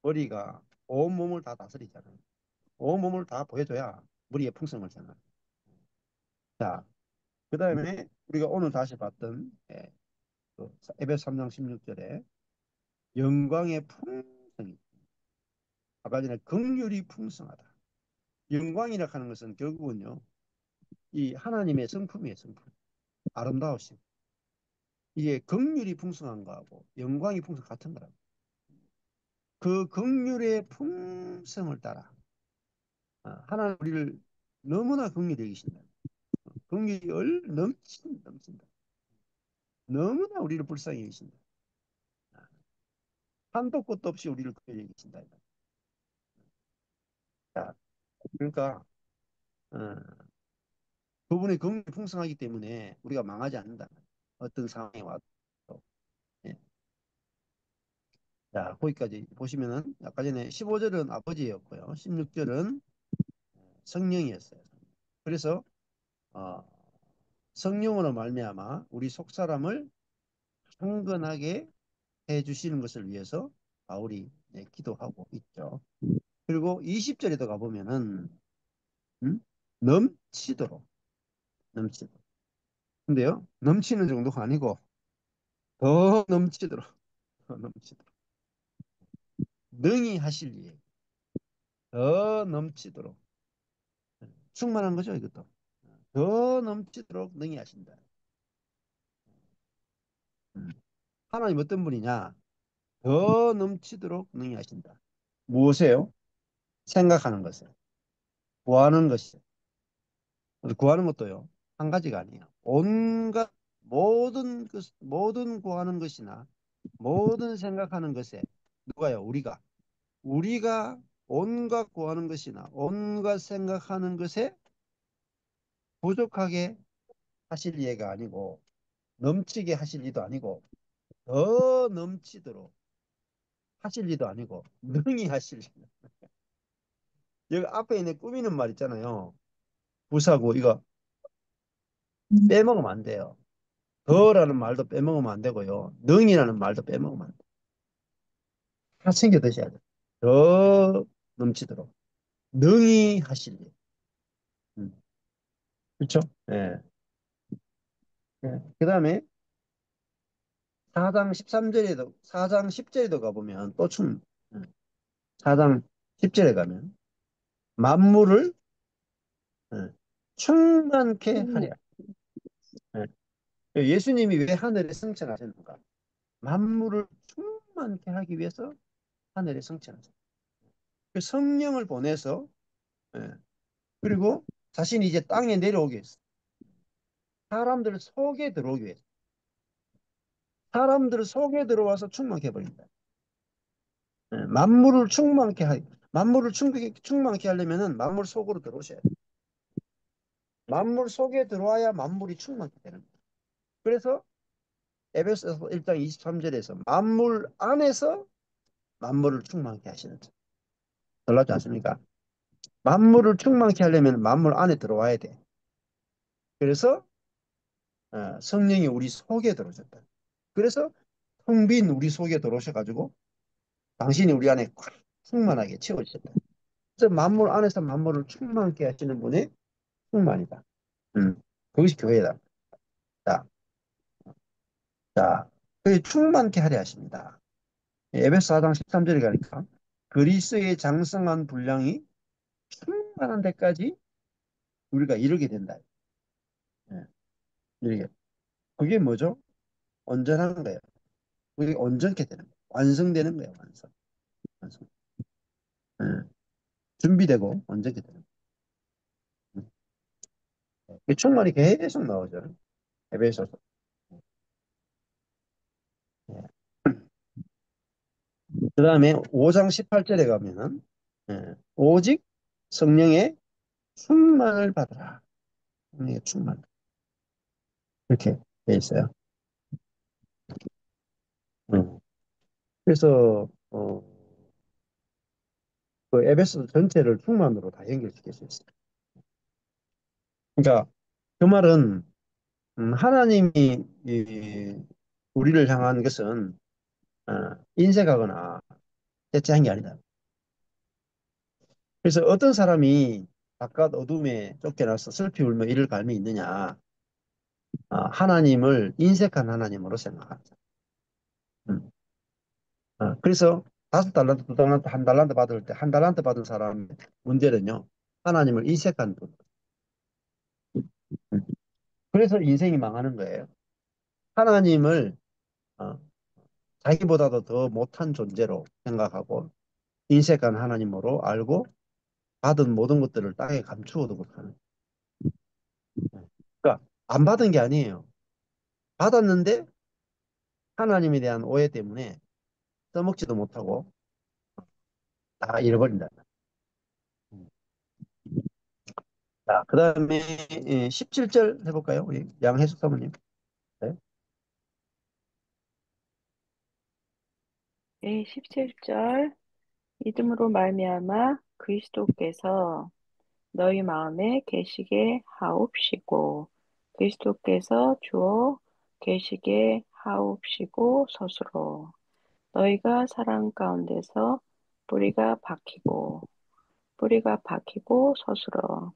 머리가 온 몸을 다 다스리잖아요. 온 몸을 다 보여줘야 머리의 풍성을 전하요. 자, 그 다음에 우리가 오늘 다시 봤던 그 에베소 3장 16절에 영광의 풍성이 아까 전에 긍휼이 풍성하다. 영광이라 하는 것은 결국은요 이 하나님의 성품이에요. 성품. 아름다우심. 이게 긍휼이 풍성한 거하고 영광이 풍성 같은 거라고. 그 긍휼의 풍성을 따라 하나님 우리를 너무나 긍휼히 여기신다. 긍휼이 넘친다. 너무나 우리를 불쌍히 여기신다. 한도 끝도 없이 우리를 긍휼히 여기신다. 자, 그러니까 어, 그분의 긍휼이 풍성하기 때문에 우리가 망하지 않는다. 어떤 상황에 와도. 예. 자, 거기까지 보시면은 아까 전에 15절은 아버지였고요. 16절은 성령이었어요. 그래서 어, 성령으로 말미암아 우리 속사람을 강건하게 해 주시는 것을 위해서 바울이 기도하고 있죠. 그리고 20절에도 가보면은 음? 넘치도록 넘치도록. 근데요 넘치는 정도가 아니고 더 넘치도록 더 넘치도록 능히 하실 일, 더 넘치도록 충만한 거죠 이것도. 더 넘치도록 능히 하신다. 음. 하나님 어떤 분이냐? 더 넘치도록 능히 하신다. 무엇이에요? 생각하는 것을. 구하는 것이. 구하는 것도요. 한 가지가 아니에요. 온갖 모든 구하는 것이나 모든 생각하는 것에 누가요? 우리가 온갖 구하는 것이나 온갖 생각하는 것에 부족하게 하실 예가 아니고 넘치게 하실 이도 아니고 더 넘치도록 하실 이도 아니고 능히 하실 이. 여기 앞에 있는 꾸미는 말 있잖아요. 부사고 이거 빼먹으면 안 돼요. 더라는 말도 빼먹으면 안 되고요. 능이라는 말도 빼먹으면 안 돼요. 다 챙겨 드셔야 돼요. 더 넘치도록 능히 하실 일. 음, 그렇죠? 예. 예. 그다음에 4장 10절에도 가보면 또 4장 10절에 가면 만물을 예, 충만케 하랴. 예. 예수님이 왜 하늘에 승천하셨는가? 만물을 충만케 하기 위해서 하늘에 승천하셨어요. 그 성령을 보내서 예, 그리고 자신이 이제 땅에 내려오기 위해서 사람들 속에 들어오기 위해서 사람들 속에 들어와서 충만케 해버린다. 예, 만물을 충만케 하려면은 만물 속으로 들어오셔야 돼요. 만물 속에 들어와야 만물이 충만케 되는 거예요. 그래서 에베소서 1장 23절에서 만물 안에서 만물을 충만케 하시는 점. 놀랍지 않습니까? 만물을 충만케 하려면 만물 안에 들어와야 돼. 그래서 성령이 우리 속에 들어오셨다. 그래서 텅 빈 우리 속에 들어오셔가지고 당신이 우리 안에 꽉 충만하게 채워지셨다. 그래서 만물 안에서 만물을 충만케 하시는 분의 충만이다. 그것이 교회다. 자, 자, 그 충만케 하려 하십니다. 에베소 4장 13절에 가니까 그리스의 장성한 분량이 충만한 데까지 우리가 이르게 된다. 예, 이르게. 그게 뭐죠? 온전한 거예요. 그게 온전케 되는 거예요. 완성되는 거예요. 완성. 예, 준비되고 온전케 되는 거예요. 그 충만이 계속 나오죠. 에베소서. 예. 그 다음에 5장 18절에 가면은 오직 성령의 충만을 받으라. 성령의 충만. 이렇게 돼 있어요. 음. 그래서 그 에베소 전체를 충만으로 다 연결시킬 수 있어요. 그러니까 그 말은 하나님이 우리를 향한 것은 어, 인색하거나 대체한 게 아니다. 그래서 어떤 사람이 바깥 어둠에 쫓겨나서 슬피 울며 이를 갈미 있느냐? 하나님을 인색한 하나님으로 생각합니다. 음. 그래서 5달란트, 2달란트, 1달란트 받을 때 1달란트 받은 사람 문제는요. 하나님을 인색한 분. 음. 그래서 인생이 망하는 거예요. 하나님을 어, 자기보다도 더 못한 존재로 생각하고 인색한 하나님으로 알고 받은 모든 것들을 땅에 감추어 두고 사는. 그러니까 안 받은 게 아니에요. 받았는데 하나님에 대한 오해 때문에 써먹지도 못하고 다 잃어버린다. 음. 자, 그 다음에 17절 해볼까요? 우리 양혜숙 사모님. 네. 네, 17절. 믿음으로 말미암아 그리스도께서 너희 마음에 계시게 하옵시고 그리스도께서 주어 계시게 하옵시고 서수로 너희가 사랑 가운데서 뿌리가 박히고 서술어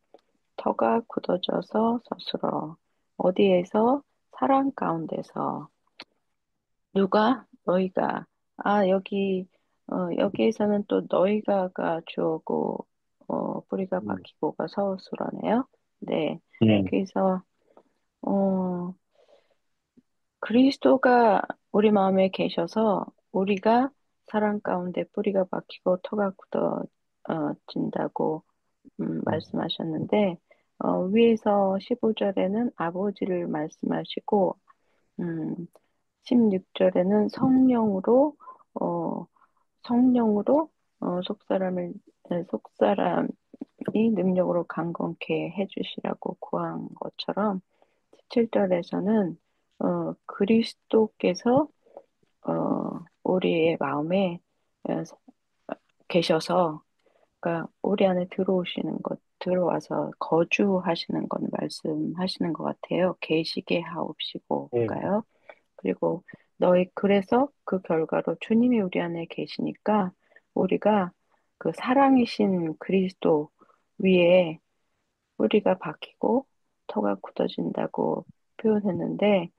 터가 굳어져서 서술어 어디에서 사랑 가운데서 누가 너희가 여기 여기에서는 또 너희가가 주어고 뿌리가 음. 박히고가 서술어네요. 네. 네. 그래서 어 그리스도가 우리 마음에 계셔서 우리가 사랑 가운데 뿌리가 박히고 터가 굳어진다고 음. 말씀하셨는데 위에서 15절에는 아버지를 말씀하시고 음, 16절에는 어, 성령으로, 속사람이 능력으로 강건케 해주시라고 구한 것처럼, 17절에서는, 그리스도께서, 우리의 마음에 어, 계셔서, 그러니까 우리 안에 들어와서 거주하시는 건 말씀하시는 것 같아요. 계시게 예. 하옵시고가요. 그리고 그래서 그 결과로 주님이 우리 안에 계시니까 우리가 그 사랑이신 그리스도 위에 뿌리가 박히고 터가 굳어진다고 표현했는데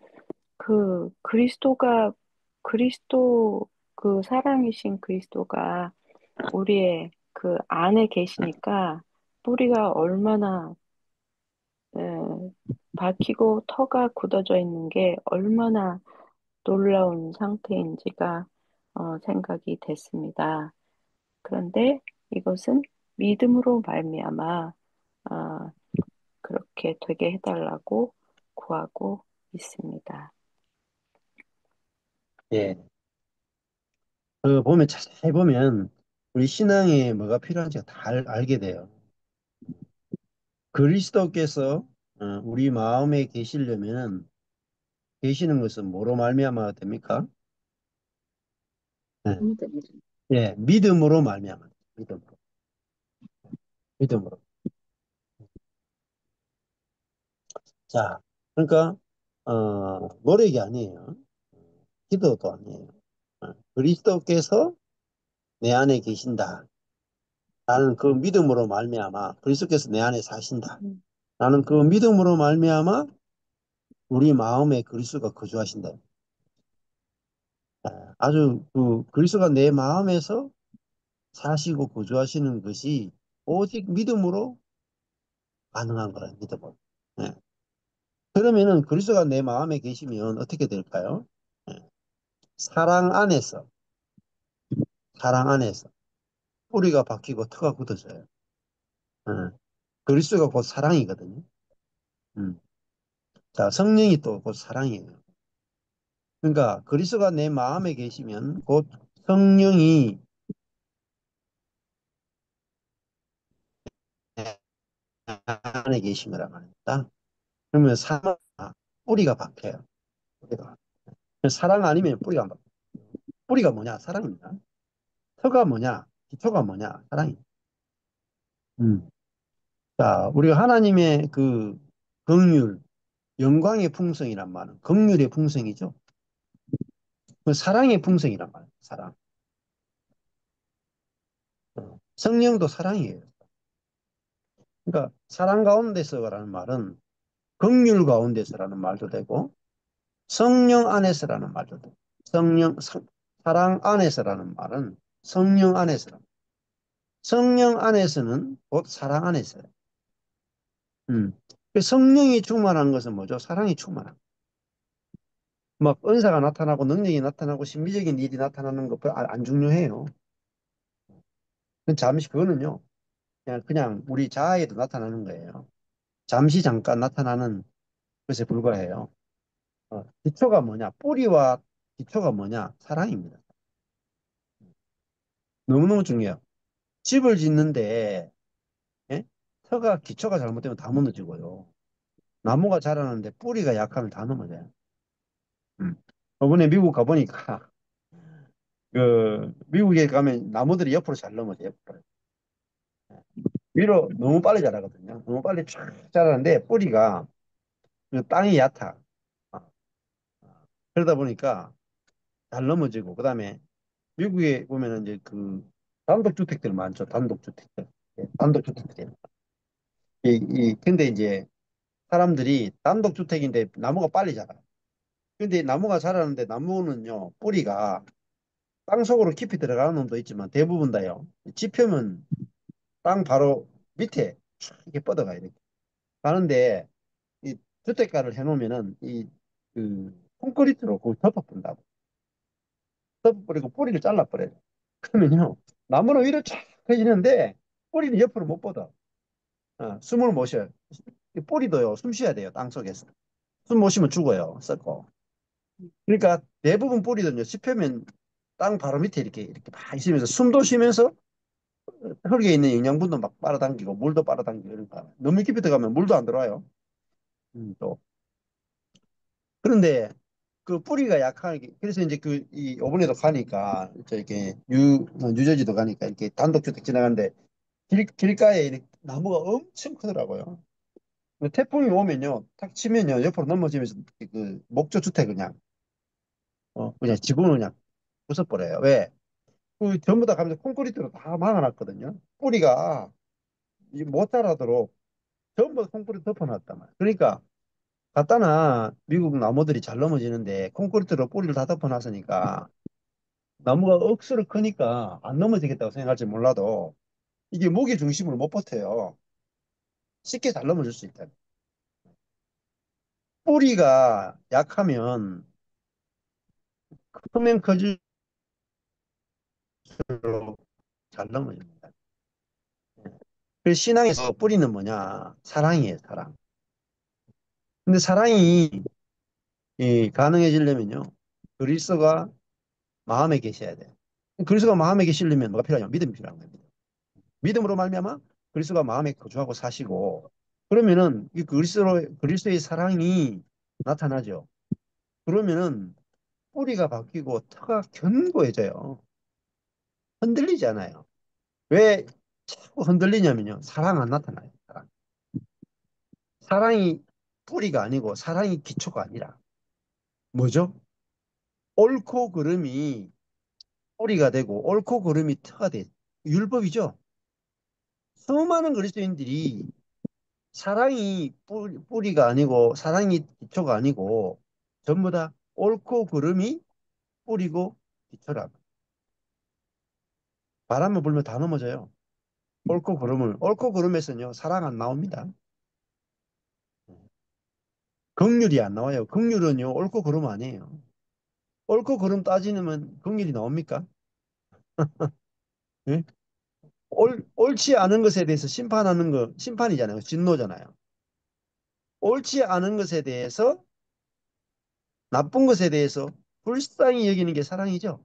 그리스도 그 사랑이신 그리스도가 우리의 그 안에 계시니까 뿌리가 얼마나 에, 박히고 터가 굳어져 있는 게 얼마나 놀라운 상태인지가 생각이 됐습니다. 그런데 이것은 믿음으로 말미암아 아, 그렇게 되게 해달라고 구하고 있습니다. 예. 보면 자세히 보면 우리 신앙에 뭐가 필요한지가 다 알게 돼요. 그리스도께서 우리 마음에 계시는 것은 뭐로 말미암아 됩니까? 예, 믿음이죠. 예, 믿음으로 말미암아. 믿음으로. 믿음으로. 자, 그러니까 노력이 아니에요. 기도도 아니에요. 그리스도께서 내 안에 계신다. 나는 그 믿음으로 말미암아 그리스도께서 내 안에 사신다. 음, 나는 그 믿음으로 말미암아 우리 마음에 그리스도가 거주하신다. 아주 그 그리스도가 내 마음에서 사시고 거주하시는 것이 오직 믿음으로 가능한 거라 믿어요. 예. 그러면은 그리스도가 내 마음에 계시면 어떻게 될까요? 예. 사랑 안에서 사랑 안에서 뿌리가 박히고 터가 굳어져요. 예. 그리스도가 곧 사랑이거든요. 음. 자, 성령이 또 곧 사랑이에요. 그러니까 그리스도가 내 마음에 계시면 곧 성령이 내 안에 계신 거란 말입니다. 그러면 사랑 뿌리가 박혀요. 뿌리가. 사랑 아니면 뿌리가 안 박혀요. 뿌리가 뭐냐? 사랑입니다. 터가 뭐냐? 기초가 뭐냐? 사랑입니다. 음. 자, 우리가 하나님의 그 긍휼, 영광의 풍성이란 말은 긍휼의 풍성이죠. 그 사랑의 풍성이란 말이에요. 사랑. 성령도 사랑이에요. 그러니까 사랑 가운데서라는 말은 긍휼 가운데서라는 말도 되고 성령 안에서라는 말도 되고 사랑 안에서라는 말은 성령 안에서라. 성령 안에서는 곧 사랑 안에서요. 그 성령이 충만한 것은 뭐죠? 사랑이 충만한. 막 은사가 나타나고 능력이 나타나고 신비적인 일이 나타나는 것 안 중요해요. 잠시 그거는요. 그냥 우리 자아에도 나타나는 거예요. 잠시 잠깐 나타나는 것에 불과해요. 기초가 뭐냐? 뿌리와 기초가 뭐냐? 사랑입니다. 너무너무 중요해요. 집을 짓는데 예? 터가 기초가 잘못되면 다 무너지고요. 나무가 자라는데 뿌리가 약하면 다 넘어져요. 음. 이번에 미국 가보니까 그 미국에 가면 나무들이 옆으로 잘 넘어져요. 옆으로. 위로 너무 빨리 자라거든요. 너무 빨리 쫙 자라는데 뿌리가 그 땅이 얕아. 아, 그러다 보니까 잘 넘어지고 그다음에 미국에 보면은 이제 그 단독주택들 많죠. 단독주택들. 예, 단독주택들이. 근데 이제 사람들이 단독주택인데 나무가 빨리 자라. 근데 나무가 자라는데 나무는요, 뿌리가 땅속으로 깊이 들어가는 놈도 있지만 대부분 다요. 지표면 땅 바로 밑에 촥 이렇게 뻗어가요. 이렇게. 가는데 이 주택가를 해놓으면은 그 콘크리트로 그걸 덮어본다고. 덮어버리고 뿌리를 잘라버려요. 그러면요, 나무는 위로 쫙 펴지는데 뿌리는 옆으로 못 뻗어. 숨을 못 쉬어요. 이 뿌리도요, 숨 쉬어야 돼요, 땅속에서. 숨 못 쉬면 죽어요, 썩고. 그러니까 대부분 뿌리는요, 씹히면 땅 바로 밑에 이렇게 막 있으면서 숨도 쉬면서 흙에 있는 영양분도 막 빨아당기고 물도 빨아당기고 그러니까 너무 깊이 들어가면 물도 안 들어와요. 또 그런데 그 뿌리가 약하게 그래서 이제 그 이 오븐에도 가니까 이렇게 뉴저지도 가니까 이렇게 단독주택 지나가는데 길가에 이렇게 나무가 엄청 크더라고요. 근데 태풍이 오면요, 탁 치면요 옆으로 넘어지면서 그 목조 주택 그냥 그냥 지붕을 그냥 부숴버려요. 왜? 그 전부 다 가면서 콘크리트로 다 막아놨거든요. 뿌리가 못 자라도록 전부 콘크리트 덮어놨단 말이에요. 그러니까 갖다나 미국 나무들이 잘 넘어지는데 콘크리트로 뿌리를 다 덮어놨으니까 나무가 억수로 크니까 안 넘어지겠다고 생각할지 몰라도 이게 무게 중심을 못 버텨요. 쉽게 잘 넘어질 수 있다. 뿌리가 약하면 크면 커질수록 잘 넘어집니다. 그래서 신앙에서 뿌리는 뭐냐? 사랑이에요, 사랑. 근데 사랑이 가능해지려면요. 그리스도가 마음에 계셔야 돼요. 그리스도가 마음에 계시려면 뭐가 필요하냐면 믿음이 필요한 겁니다. 믿음으로 말미암아 그리스도가 마음에 거주하고 사시고 그러면은 이 그리스도의 사랑이 나타나죠. 그러면은 뿌리가 바뀌고 터가 견고해져요. 흔들리지 않아요. 왜 자꾸 흔들리냐면요. 사랑 안 나타나요. 사랑. 사랑이 뿌리가 아니고 사랑이 기초가 아니라 뭐죠? 옳고 그름이 뿌리가 되고 옳고 그름이 터가 돼. 율법이죠. 수많은 그리스도인들이 사랑이 뿌리가 아니고 사랑이 기초가 아니고 전부 다 옳고 그름이 뿌리고 기초라. 바람을 불면 다 넘어져요. 옳고 그름에서는요 사랑 안 나옵니다. 긍휼이 안 나와요. 긍휼은요 옳고 그름 아니에요. 옳고 그름 따지면 긍휼이 나옵니까? 예? 옳지 않은 것에 대해서 심판하는 거 심판이잖아요. 진노잖아요. 옳지 않은 것에 대해서 나쁜 것에 대해서 불쌍히 여기는 게 사랑이죠.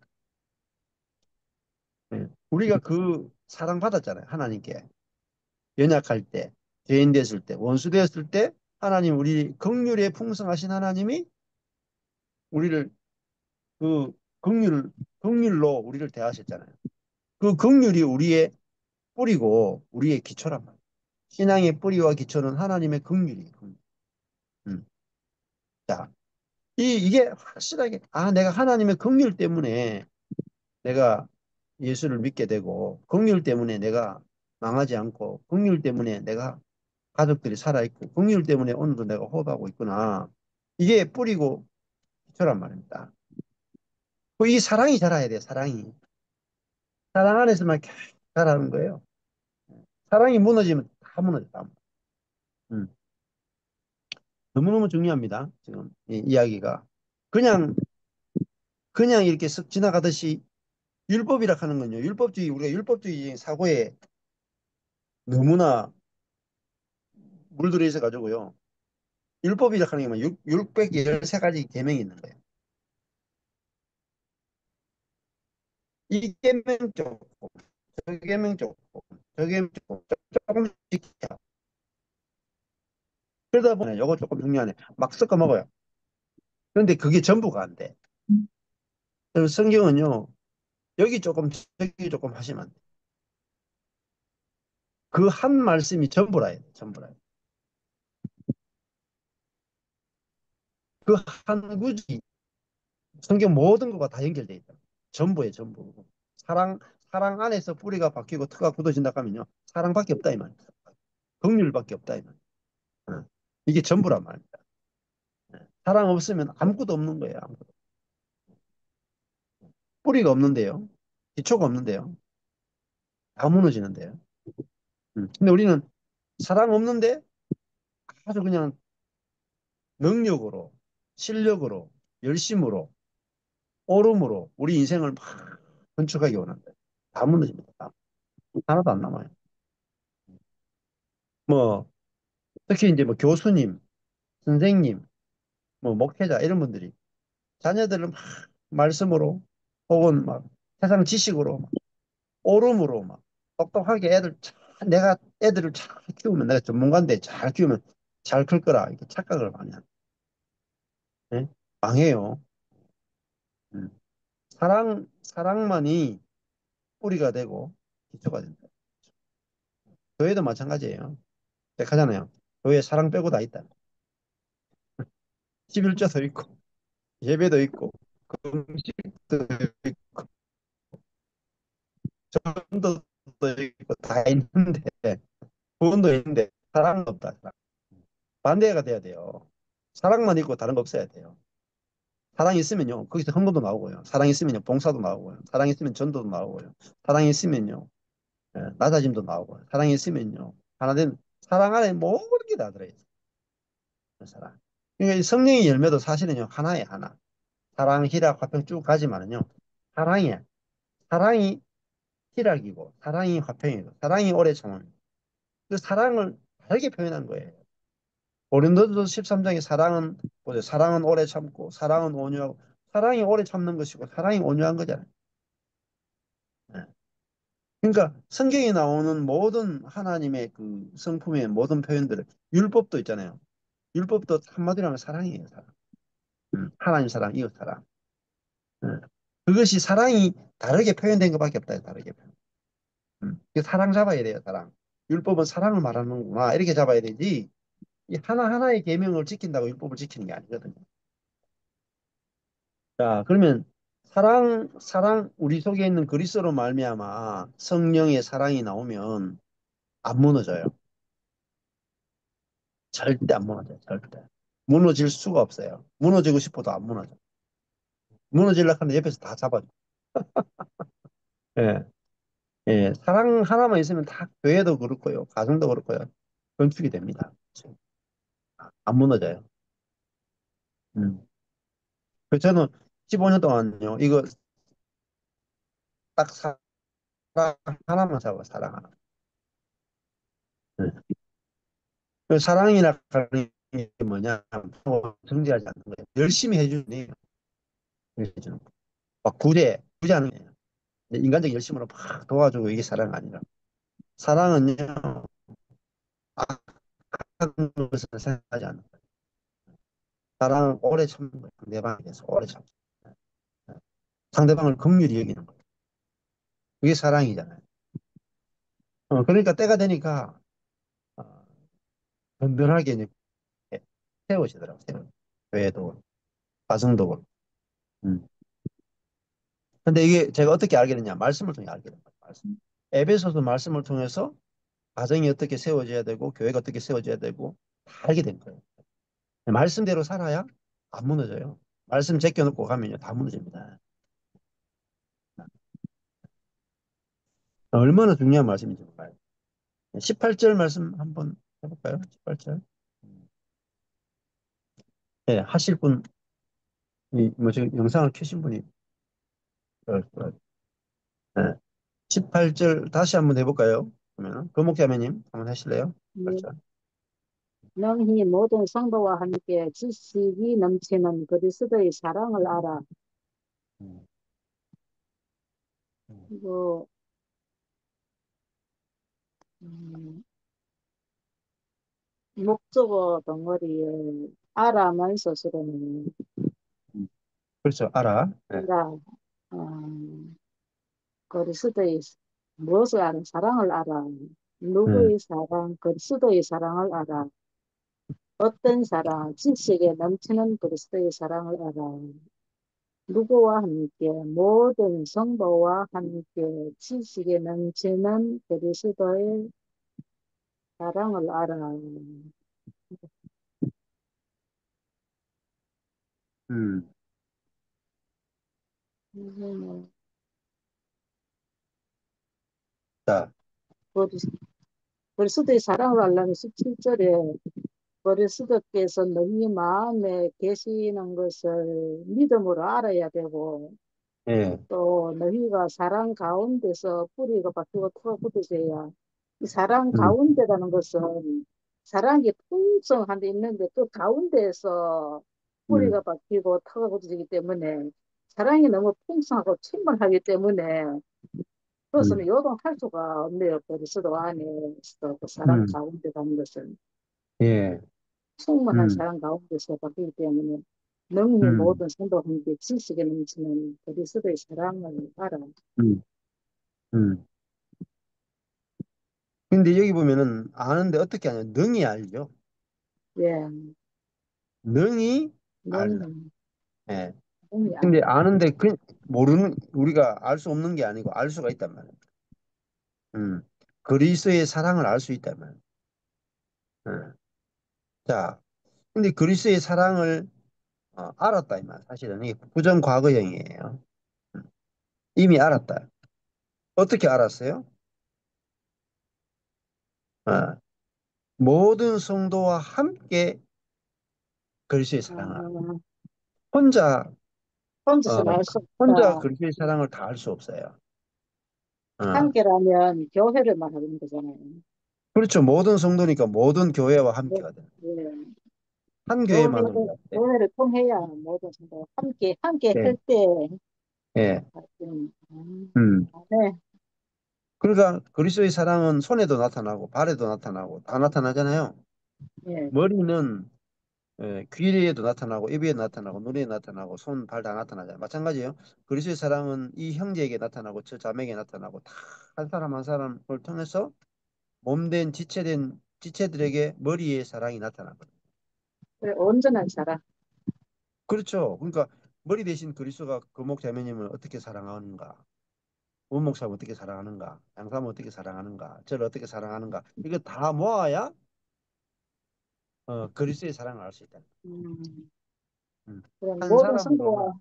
예. 우리가 그 사랑 받았잖아요. 하나님께. 연약할 때, 죄인 됐을 때, 원수 되었을 때 하나님 우리 긍휼에 풍성하신 하나님이 우리를 그 긍휼로 우리를 대하셨잖아요. 그 긍휼이 우리의 뿌리고 우리의 기초란 말이에요. 신앙의 뿌리와 기초는 하나님의 긍휼이에요. 긍휼. 음. 자, 이게 확실하게 내가 하나님의 긍휼 때문에 내가 예수를 믿게 되고 긍휼 때문에 내가 망하지 않고 긍휼 때문에 내가 가족들이 살아있고 긍휼 때문에 오늘도 내가 호흡하고 있구나. 이게 뿌리고 기초란 말입니다. 이 사랑이 자라야 돼요. 사랑이. 사랑 안에서만 계속 자라는 거예요. 사랑이 무너지면 다 무너져. 다 무너져. 음. 너무너무 중요합니다. 지금 이 이야기가. 그냥 그냥 이렇게 쓱 지나가듯이 율법이라 하는 건요. 우리가 율법주의 사고에 너무나 물들어 있어 가지고요. 율법이라 하는 게 613가지 계명이 있는 거예요. 이 계명 조금, 저 계명 조금, 저 계명 조금, 조금씩 지켜. 그러다 보면 이거 조금 중요하네. 막 섞어 먹어요. 그런데 그게 전부가 안 돼. 그래서 성경은요. 여기 조금 저기 조금 하시면 안 돼. 그 한 말씀이 전부라 해야 돼. 전부라. 그 한 구절이 성경 모든 것과 다 연결돼 있다. 전부에 전부. 사랑 사랑 안에서 뿌리가 박히고 터가 굳어진다 하면요. 사랑밖에 없다 이 말이야. 긍휼밖에 없다 이 말이야. 어. 이게 전부란 말입니다. 사랑 없으면 아무것도 없는 거예요. 아무것도. 뿌리가 없는데요. 기초가 없는데요. 다 무너지는데요. 근데 우리는 사랑 없는데 아주 그냥 능력으로, 실력으로, 열심으로, 오름으로 우리 인생을 막 건축하기 원한다. 다 무너집니다. 다. 하나도 안 남아요. 뭐 특히 이제 뭐 교수님, 선생님, 뭐 목회자 이런 분들이 자녀들을 막 말씀으로 혹은 막 세상 지식으로 막 옳음으로 막 똑똑하게 내가 애들을 잘 키우면 내가 전문가인데 잘 키우면 잘 클 거라 이렇게 착각을 많이 하는 예? 망해요. 음. 사랑만이 뿌리가 되고 기초가 된다. 교회도 마찬가지예요. 하잖아요. 교회 사랑 빼고 다 있다. 11조도 있고 예배도 있고 금식도 있고 전도도 있고 다 있는데 구원도 있는데 사랑은 없다. 반대가 돼야 돼요. 사랑만 있고 다른 거 없어야 돼요. 사랑이 있으면요. 거기서 헌금도 나오고요. 사랑이 있으면요. 봉사도 나오고요. 사랑이 있으면 전도도 나오고요. 사랑이 있으면요. 낮아짐도 나오고요. 사랑이 있으면요. 하나된 사랑 안에 모든 게 다 들어있어요. 사랑. 그러니까 이 성령의 열매도 사실은요. 하나에 하나. 사랑, 희락, 화평 쭉 가지만은요. 사랑이야. 사랑이 희락이고 사랑이 화평이고 사랑이 오래 참은 그 사랑을 다르게 표현한 거예요. 고린도서 13장의 사랑은 보세요. 사랑은 오래 참고 사랑은 온유하고 사랑이 오래 참는 것이고 사랑이 온유한 거잖아요. 예. 그러니까 성경에 나오는 모든 하나님의 그 성품의 모든 표현들을 율법도 있잖아요. 율법도 한마디로 하면 사랑이에요. 사랑. 하나님 사랑, 이웃 사랑. 예. 그것이 사랑이 다르게 표현된 것밖에 없다. 다르게 표현. 그 사랑 잡아야 돼요. 사랑. 율법은 사랑을 말하는구나. 이렇게 잡아야 되지. 이 하나하나의 계명을 지킨다고 율법을 지키는 게 아니거든요. 자, 그러면 사랑 우리 속에 있는 그리스도로 말미암아 성령의 사랑이 나오면 안 무너져요. 절대 안 무너져요. 절대. 무너질 수가 없어요. 무너지고 싶어도 안 무너져. 무너지려고 하는데 옆에서 다 잡아줘. 예, 예. 사랑 하나만 있으면 다 교회도 그렇고요. 가정도 그렇고요. 건축이 됩니다. 안 무너져요. 음. 그래서 저는 15년 동안요. 이거 딱 사랑 하나만 잡아, 사랑 하나. 예. 그 사랑이라 하는 게 뭐냐, 정지하지 않는 거예요. 열심히 해주니, 해주는 거. 막 구제하는 거예요. 인간적 열심으로 막 도와주고 이게 사랑 아니라. 사랑은요, 악한 것을 생각하지 않는 거예요. 사랑은 오래 참는 거예요. 상대방에 대해서 오래 참는 거예요. 상대방을 긍휼히 여기는 거예요. 그게 사랑이잖아요. 그러니까 때가 되니까, 어, 든든하게 이제 세워지더라고요. 교회도, 가정도 그렇고. 음. 근데 이게 제가 어떻게 알게 됐냐? 말씀을 통해 알게 된 거예요. 말씀. 에베소서 말씀을 통해서 가정이 어떻게 세워져야 되고 교회가 어떻게 세워져야 되고 다 알게 된 거예요. 말씀대로 살아야 안 무너져요. 말씀 제껴놓고 가면요 다 무너집니다. 얼마나 중요한 말씀인지 몰라요. 18절 말씀 한번 해볼까요? 18절. 네, 하실 분이 뭐 지금 영상을 켜신 분이 네. 18절 다시 한번 해볼까요? 그러면 금목자매님 한번 하실래요? 18절. 너희 모든 성도와 함께 지식이 넘치는 그리스도의 사랑을 알아. 음, 음, 이거 목적어 덩어리에 알아만 서술하는 그렇죠. 알아. 네. 알아. 그리스도의 무엇을 알아? 사랑을 알아. 네. 누구의 사랑? 그리스도의 사랑을 알아. 어떤 사랑? 지식에 넘치는 그리스도의 사랑을 알아. 누구와 함께 모든 성도와 함께 지식에 넘치는 그리스도의 사랑을 알아. 음. 음, 자, 그리- 그리스도의 사랑을 알려면 17절에 그리스도께서 너희 마음에 계시는 것을 믿음으로 알아야 되고 예. 또 너희가 사랑 가운데서 뿌리가 바뀌고 토가 굳어져야 이 사랑 음, 가운데라는 것은 사랑이 풍성한 데 있는데 그 가운데에서 뿌리가 박히고 터가 굳어지기 때문에 사랑이 너무 풍성하고 충만하기 때문에 그것은 음, 요동할 수가 없네요. 그리스도 안에서 그 사랑 음, 가운데 가는 것은 예, 충만한 음, 사랑 가운데서 박히기 때문에 능히 음, 모든 성도님께 지식에 넘치는 그리스도의 사랑을 알아. 음, 음. 근데 여기 보면은 아는데 어떻게 하냐? 능히 알죠. 예, 능히 알라. 능히, 예. 능히 근데 알아. 아는데 그 모르는 우리가 알 수 없는 게 아니고 알 수가 있단 말이에요. 음. 그리스도의 사랑을 알 수 있단 말이에요. 예. 자, 근데 그리스도의 사랑을 알았다 이 말. 사실은 이게 부정 과거형이에요. 음. 이미 알았다. 어떻게 알았어요? 어, 모든 성도와 함께 그리스도의 사랑을 알아. 아, 혼자 어, 혼자서는 알 수 혼자 없다. 그리스도의 사랑을 다 알 수 없어요. 어. 함께라면 교회를 말하는 거잖아요. 그렇죠. 모든 성도니까 모든 교회와 네, 함께 하든 예. 한 교회만으로 교회를, 할 때. 교회를 통해야 모든 성도가 함께 네. 할 때, 예. 음. 네, 그러니까 그리스도의 사랑은 손에도 나타나고 발에도 나타나고 다 나타나잖아요. 예. 머리는 귀에도 나타나고 입에도 나타나고 눈에 나타나고 손, 발 다 나타나잖아요. 마찬가지예요. 그리스도의 사랑은 이 형제에게 나타나고 저 자매에게 나타나고 다 한 사람 한 사람을 통해서 몸된 지체된 지체들에게 머리의 사랑이 나타나거든요. 그래, 온전한 사랑. 그렇죠. 그러니까 머리 대신 그리스도가 거목 자매님을 어떻게 사랑하는가? 원목사를 어떻게 사랑하는가? 양사를 어떻게 사랑하는가? 저를 어떻게 사랑하는가? 이거 다 모아야 그리스도의 사랑을 알 수 있다. 음, 음. 그래, 한 사람으로는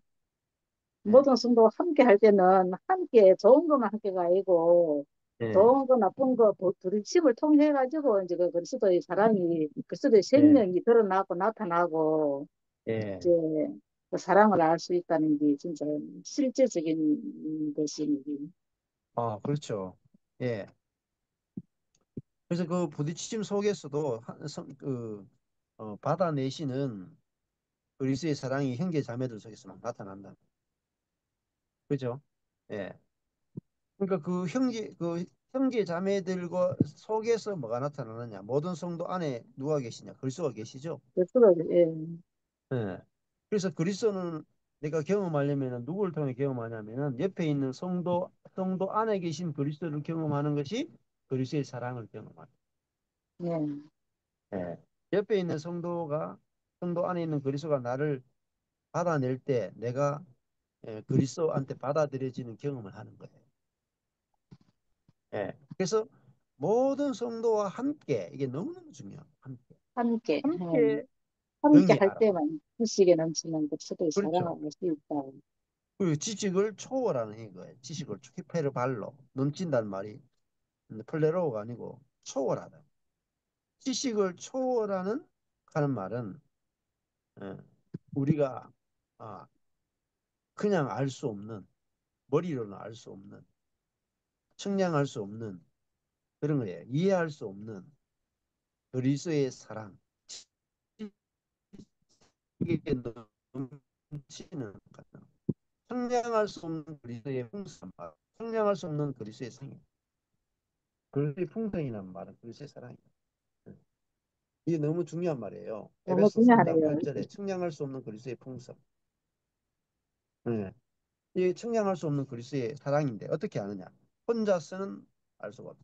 예, 모든 성도가 함께 할 때는 함께 좋은 것만 함께가 아니고, 예, 좋은 거, 나쁜 거, 부딪힘을 통해 가지고, 이제 그 그리스도의 사랑이, 그리스도의 예, 생명이 드러나고 나타나고, 이제 예. 그 사랑을 알 수 있다는 게 진짜 실제적인 것이니. 그렇죠. 예. 그래서 그 부딪힘 속에서도 받아내시는 그리스도의 사랑이 형제 자매들 속에서 막 나타난다. 그죠? 예. 그러니까 그 형제 자매들과 속에서 뭐가 나타나느냐? 모든 성도 안에 누가 계시냐? 그리스도가 계시죠? 그리스도, 예, 예. 그래서 그리스도는 내가 경험하려면 누구를 통해 경험하냐면은 옆에 있는 성도 안에 계신 그리스도를 경험하는 것이 그리스도의 사랑을 경험하는. 예. 예. 옆에 있는 성도 안에 있는 그리스도가 나를 받아낼 때 내가 그리스도한테 받아들여지는 경험을 하는 거예요. 예. 그래서 모든 성도와 함께 이게 너무너무 중요해요. 함께. 함께, 예. 함께 함께 능히 할 알아. 때만 지식에 넘치는 그리스도의 사랑을 그렇죠. 알 수 있다. 그 지식을 초월하는 이거예요. 지식을 히페르발로 넘친다는 말이 플레로우가 아니고 초월하다. 지식을 초월하는 하는 말은 어, 우리가 아, 그냥 알 수 없는 머리로는 알 수 없는 측량할 수 없는 그런 거예요. 이해할 수 없는 그리스도의 사랑. 이게 넘치는 거죠. 측량할 수 없는 그리스도의 풍성, 측량할 수 없는 그리스도의 사랑. 그리스도의 풍성이라는 말은 그리스도의 사랑이에요. 이게 너무 중요한 말이에요. 너무 에베소 3장 중요하네요. 8절에 측량할 수 없는 그리스도의 풍성. 네. 이 측량할 수 없는 그리스도의 사랑인데 어떻게 아느냐? 혼자서는 알 수가 없어.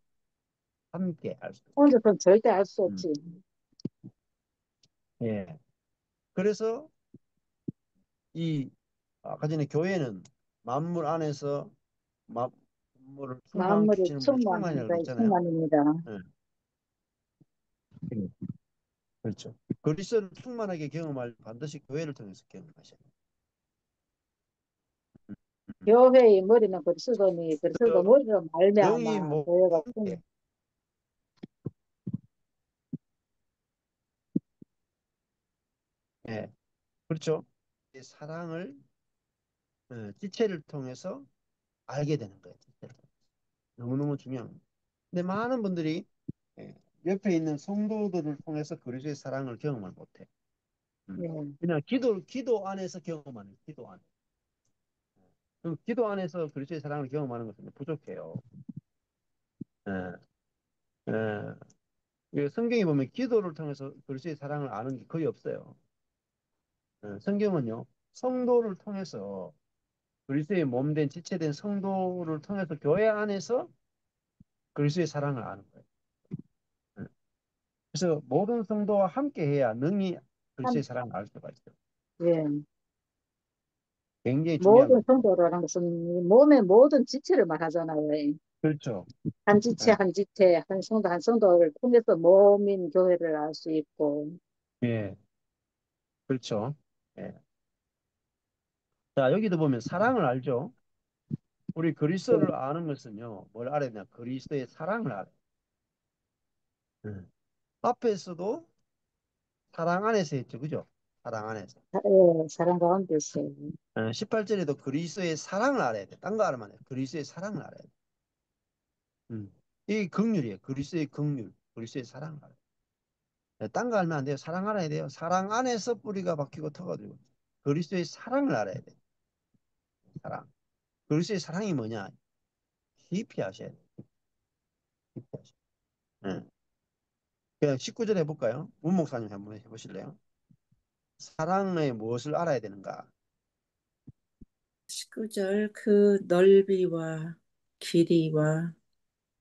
함께 알 수 있어. 혼자서는 절대 알 수 음. 없지. 예. 그래서 이 아까 전에 교회는 만물 안에서 만물을 만물이 충만시키는 분이 충만이라고 충만합니다. 그랬잖아요. 충만입니다. 예. 그렇죠. 그리스도를 충만하게 경험할 반드시 교회를 통해서 경험하셔야 돼요. 교회의 머리는 그리스도니 그리스도 그래서 머리로 능히 말미암아 뭐 교회가 함께 예. 그렇죠. 이 사랑을 지체를 통해서 알게 되는 거예요. 지체를 통해서. 너무너무 중요한 거예요. 근데 많은 분들이 예, 옆에 있는 성도들을 통해서 그리스도의 사랑을 경험을 못해. 예. 그냥 기도 안에서 경험하는 거예요. 기도 안에. 그 기도 안에서 그리스도의 사랑을 경험하는 것은 부족해요. 예, 예. 그 성경에 보면 기도를 통해서 그리스도의 사랑을 아는 게 거의 없어요. 성경은요, 성도를 통해서 그리스도의 몸된 지체된 성도를 통해서 교회 안에서 그리스도의 사랑을 아는 거예요. 예. 그래서 모든 성도와 함께 해야 능히 그리스도의 한, 사랑을 알 수가 있어요. 예. 굉장히 중요한 모든 거죠. 성도라는 것은 몸의 모든 지체를 말하잖아요. 그렇죠. 한 지체 예, 한 지체 한 성도 한 성도를 통해서 몸인 교회를 알 수 있고. 예, 그렇죠. 예. 자, 여기도 보면 사랑을 알죠. 우리 예. 그리스도를 아는 것은요, 뭘 알아야 되냐? 그리스도의 사랑을 알아요. 예. 앞에서도 사랑 안에서 했죠. 그죠? 사랑 안에서. 예, 사랑 가운데 있어요. 18절에도 그리스도의 사랑을 알아야 돼. 딴 거 알면 안 돼. 그리스도의 사랑을 알아야 돼. 이게 긍휼이에요. 그리스도의 긍휼. 그리스도의 사랑을 알아야 돼. 딴 거 알면 안 돼요. 사랑 알아야 돼요. 사랑 안에서 뿌리가 박히고 터가 들고. 그리스도의 사랑을 알아야 돼. 사랑. 그리스도의 사랑이 뭐냐? 깊이 하셔야 돼. 깊이 하셔야 돼. 그냥 19절 해볼까요? 문 목사님 한번 해보실래요? 사랑의 무엇을 알아야 되는가? 19절 그 넓이와 길이와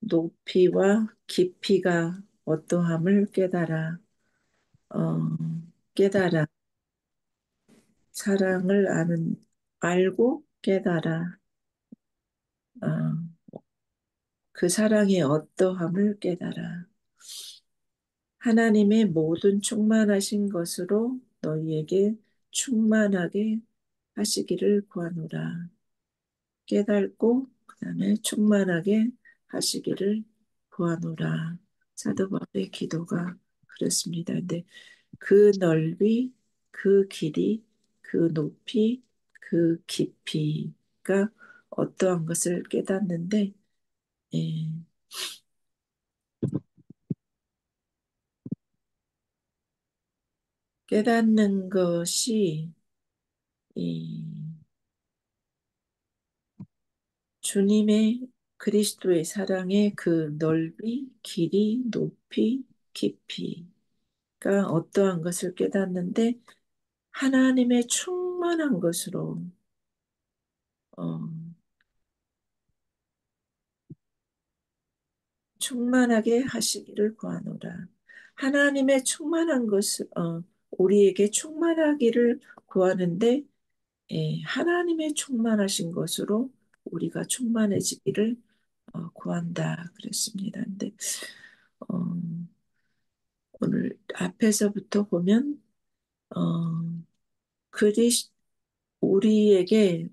높이와 깊이가 어떠함을 깨달아. 어, 깨달아. 사랑을 알고 깨달아. 어, 그 사랑의 어떠함을 깨달아. 하나님의 모든 충만하신 것으로 너희에게 충만하게 하시기를 구하노라. 깨닫고 그다음에 충만하게 하시기를 구하노라. 사도 바울의 기도가 그렇습니다. 근데 그 넓이, 그 길이, 그 높이, 그 깊이가 어떠한 것을 깨닫는데, 예, 깨닫는 것이 이 주님의 그리스도의 사랑의 그 넓이, 길이, 높이, 깊이가 어떠한 것을 깨닫는데 하나님의 충만한 것으로 어, 충만하게 하시기를 구하노라. 하나님의 충만한 것을 우리에게 충만하기를 구하는데 하나님의 충만하신 것으로 우리가 충만해지기를 구한다 그랬습니다. 근데 어, 오늘 앞에서부터 보면 어, 그리스 우리에게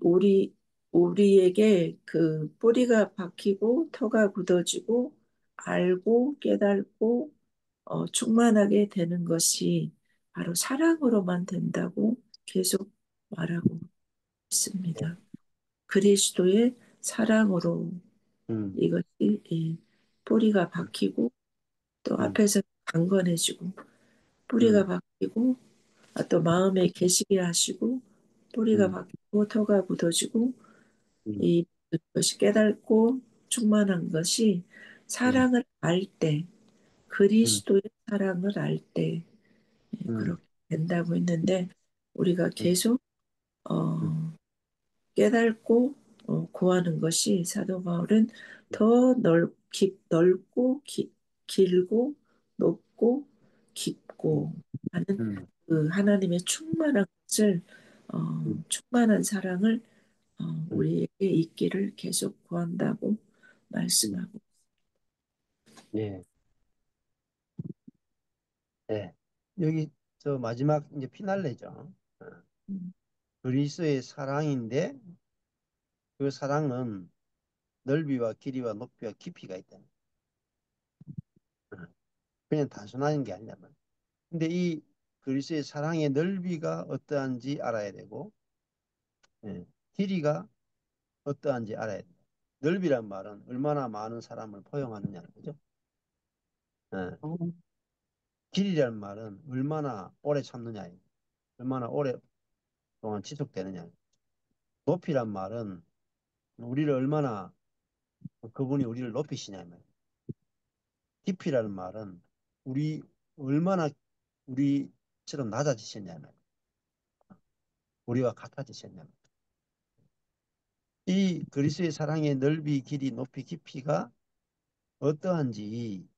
그 뿌리가 박히고 터가 굳어지고 알고 깨닫고 충만하게 되는 것이 바로 사랑으로만 된다고 계속 말하고 있습니다. 그리스도의 사랑으로 음, 이것이 이 뿌리가 박히고 또 음, 앞에서 강건해지고 뿌리가 음, 박히고 또 마음에 계시게 하시고 뿌리가 음, 박히고 터가 굳어지고 음, 이 것이 깨닫고 충만한 것이 음, 사랑을 알 때, 음, 그리스도의 사랑을 알 때 음, 그렇게 된다고 했는데 우리가 음, 계속 음, 깨닫고 구하는 것이 사도 바울은 더 넓고 길고 높고 깊고 하는 음, 그 하나님의 충만한 것을 음, 충만한 사랑을 음, 우리에게 있기를 계속 구한다고 음. 말씀하고. 예, 예. 여기 저 마지막 이제 피날레죠. 음, 그리스도의 사랑인데 그 사랑은 넓이와 길이와 높이와 깊이가 있다. 그냥 단순한 게 아니란 말이야. 근데 이 그리스도의 사랑의 넓이가 어떠한지 알아야 되고, 길이가 어떠한지 알아야 돼. 넓이란 말은 얼마나 많은 사람을 포용하느냐는 거죠. 예. 어, 길이란 말은 얼마나 오래 참느냐예요. 얼마나 오랫동안 지속되느냐. 높이란 말은 우리를 얼마나 그분이 우리를 높이시냐 말이에요. 깊이라는 말은 우리 얼마나 우리처럼 낮아지셨냐 말이에요. 우리와 같아지셨냐 말이에요. 이 그리스도의 사랑의 넓이, 길이, 높이, 깊이가 어떠한지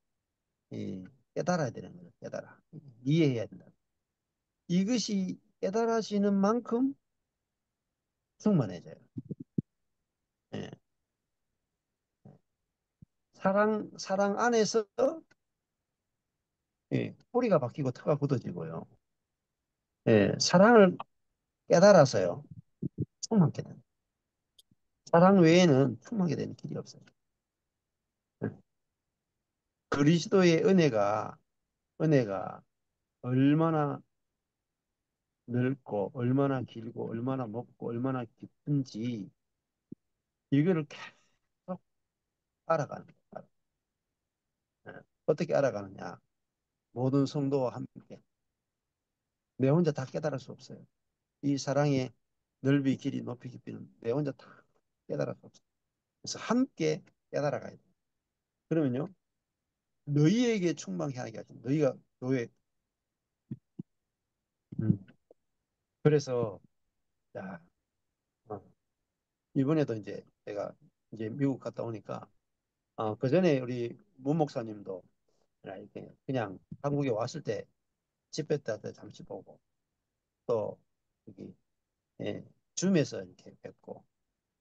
깨달아야 되는 거예요. 깨달아. 이해해야 된다. 이것이 깨달아지는 만큼 충만해져요. 예. 사랑 안에서 뿌리가 바뀌고 터가 굳어지고요. 예, 사랑을 깨달아서요. 충만하게 됩니다. 사랑 외에는 충만하게 되는 길이 없어요. 예. 그리스도의 은혜가 얼마나 넓고, 얼마나 길고, 얼마나 높고, 얼마나 깊은지 이거를 계속 알아가는 거예요. 예. 어떻게 알아가느냐? 모든 성도와 함께. 내 혼자 다 깨달을 수 없어요. 이 사랑의 넓이, 길이, 높이, 깊이는 내 혼자 다 깨달을 수 없어요. 그래서 함께 깨달아가야 돼요. 그러면요, 너희에게 충만히 하게 하죠. 너희가 교회. 음. 그래서 야, 어, 이번에도 이제 제가 이제 미국 갔다 오니까 그 전에 우리 문 목사님도 이렇게 그냥 한국에 왔을 때 집회 때 잠시 보고 또 여기 예, 줌에서 이렇게 뵙고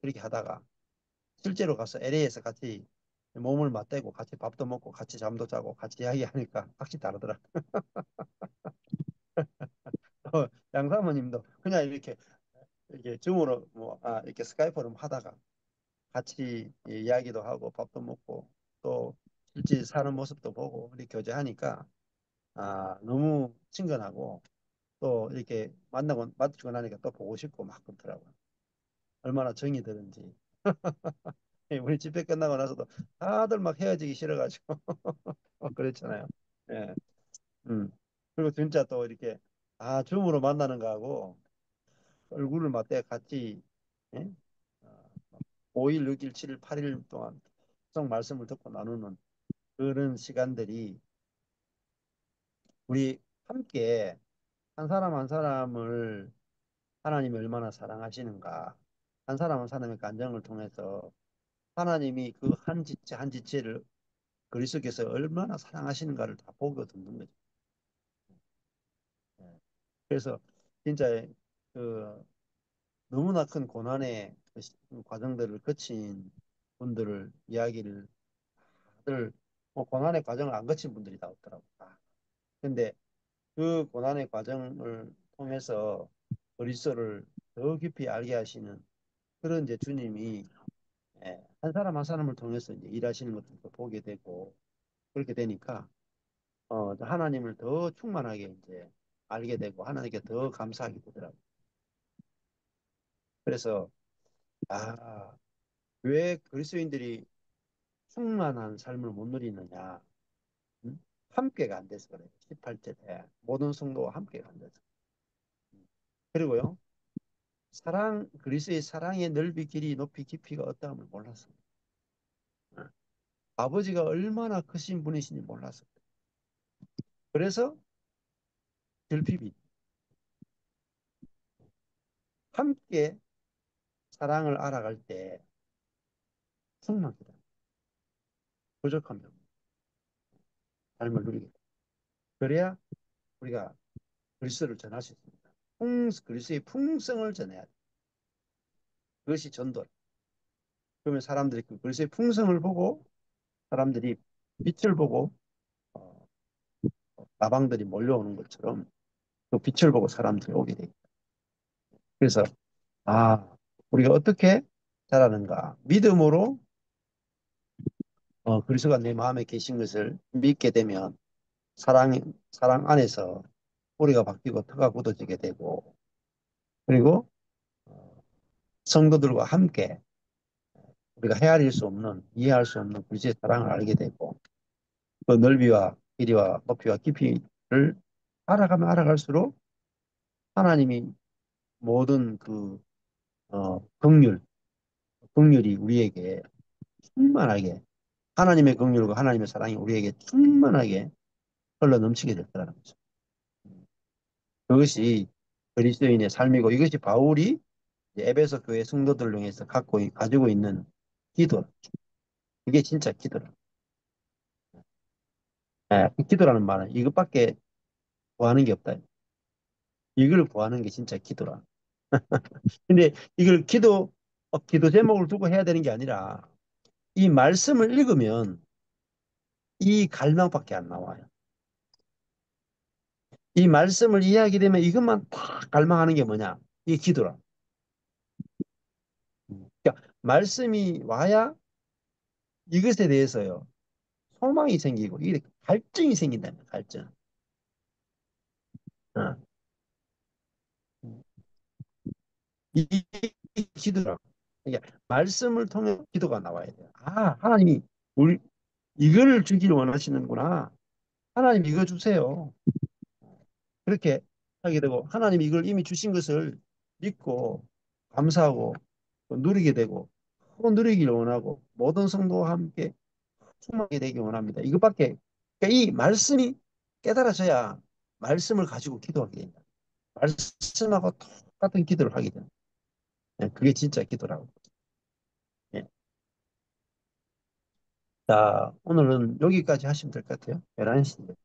그렇게 하다가 실제로 가서 LA에서 같이 몸을 맞대고 같이 밥도 먹고 같이 잠도 자고 같이 이야기하니까 확실히 다르더라. 양사모님도 그냥 이렇게 줌으로 이렇게 스카이프로 하다가 같이 이야기도 하고 밥도 먹고 또 실제 사는 모습도 보고 이렇게 교제하니까 너무 친근하고 또 이렇게 마주치고 나니까 또 보고 싶고 막 그렇더라고요. 얼마나 정이 드는지. 우리 집회 끝나고 나서도 다들 막 헤어지기 싫어가지고 그랬잖아요. 예. 음. 그리고 진짜 또 이렇게 줌으로 만나는 거하고 얼굴을 맞대 같이 예? 5일, 6일, 7일, 8일 동안 계속 말씀을 듣고 나누는 그런 시간들이 우리 함께 한 사람 한 사람을 하나님이 얼마나 사랑하시는가, 한 사람 한 사람의 감정을 통해서 하나님이 그 한 지체 한 지체를 그리스도께서 얼마나 사랑하시는가를 다 보고 듣는 거죠. 예. 그래서 진짜 그 너무나 큰 고난의 그 과정들을 거친 분들을 이야기를 다들 고난의 과정을 안 거친 분들이 다 없더라고요. 근데 그 고난의 과정을 통해서 그리스도를 더 깊이 알게 하시는 그런 이제 주님이 한 사람 한 사람을 통해서 이제 일하시는 것들도 보게 되고 그렇게 되니까 하나님을 더 충만하게 이제 알게 되고 하나님께 더 감사하게 되더라고요. 그래서 왜 그리스도인들이 충만한 삶을 못 누리느냐? 음? 함께가 안 돼서 그래요. 18절에 모든 성도와 함께가 안 돼서. 그리고요. 그리스도의 사랑의 넓이, 길이, 높이, 깊이가 어떠함을 몰랐어요. 어. 아버지가 얼마나 크신 분이신지 몰랐어요. 그래서 결핍이 함께 사랑을 알아갈 때 충만하다. 부족하면 삶을 누리게 돼. 그래야 우리가 그리스도를 전할 수 있습니다. 그리스도의 풍성을 전해야 돼. 그것이 전도. 그러면 사람들이 그 그리스도의 풍성을 보고 사람들이 빛을 보고 어, 나방들이 몰려오는 것처럼 그 빛을 보고 사람들이 오게 됩니다. 그래서 우리가 어떻게 자라는가? 믿음으로 그리스도가 내 마음에 계신 것을 믿게 되면 사랑 안에서 뿌리가 바뀌고 터가 굳어지게 되고 그리고 어, 성도들과 함께 우리가 헤아릴 수 없는 이해할 수 없는 그리스도의 사랑을 알게 되고 그 넓이와 길이와 높이와 깊이를 알아가면 알아갈수록 하나님이 모든 긍휼이 우리에게 충만하게, 하나님의 긍휼과 하나님의 사랑이 우리에게 충만하게 흘러 넘치게 될 거라는 거죠. 그것이 그리스도인의 삶이고, 이것이 바울이 이제 에베소 교회 성도들을 향해서 가지고 있는 기도. 이게 진짜 기도라. 그 기도라는 말은 이것밖에 구하는 게 없다. 이걸 구하는 게 진짜 기도라. 근데 이걸 기도 제목을 두고 해야 되는 게 아니라, 이 말씀을 읽으면 이 갈망밖에 안 나와요. 이 말씀을 이해하게 되면 이것만 다 갈망하는 게 뭐냐? 이게 기도라. 그러니까 말씀이 와야 이것에 대해서요, 소망이 생기고, 이게 갈증이 생긴다는 거예요, 갈증. 어. 이 기도라. 그러니까 말씀을 통해 기도가 나와야 돼요. 아, 하나님이 우리 이거를 주기를 원하시는구나. 하나님 이거 주세요. 그렇게 하게 되고, 하나님이 이걸 이미 주신 것을 믿고 감사하고 또 누리게 되고, 또 누리기를 원하고, 모든 성도와 함께 충만하게 되기 원합니다. 이것밖에, 그러니까 이 말씀이 깨달아져야 말씀을 가지고 기도하게 된다. 말씀하고 똑같은 기도를 하게 된다. 그게 진짜 기도라고. 예. 자, 오늘은 여기까지 하시면 될 것 같아요. 11시.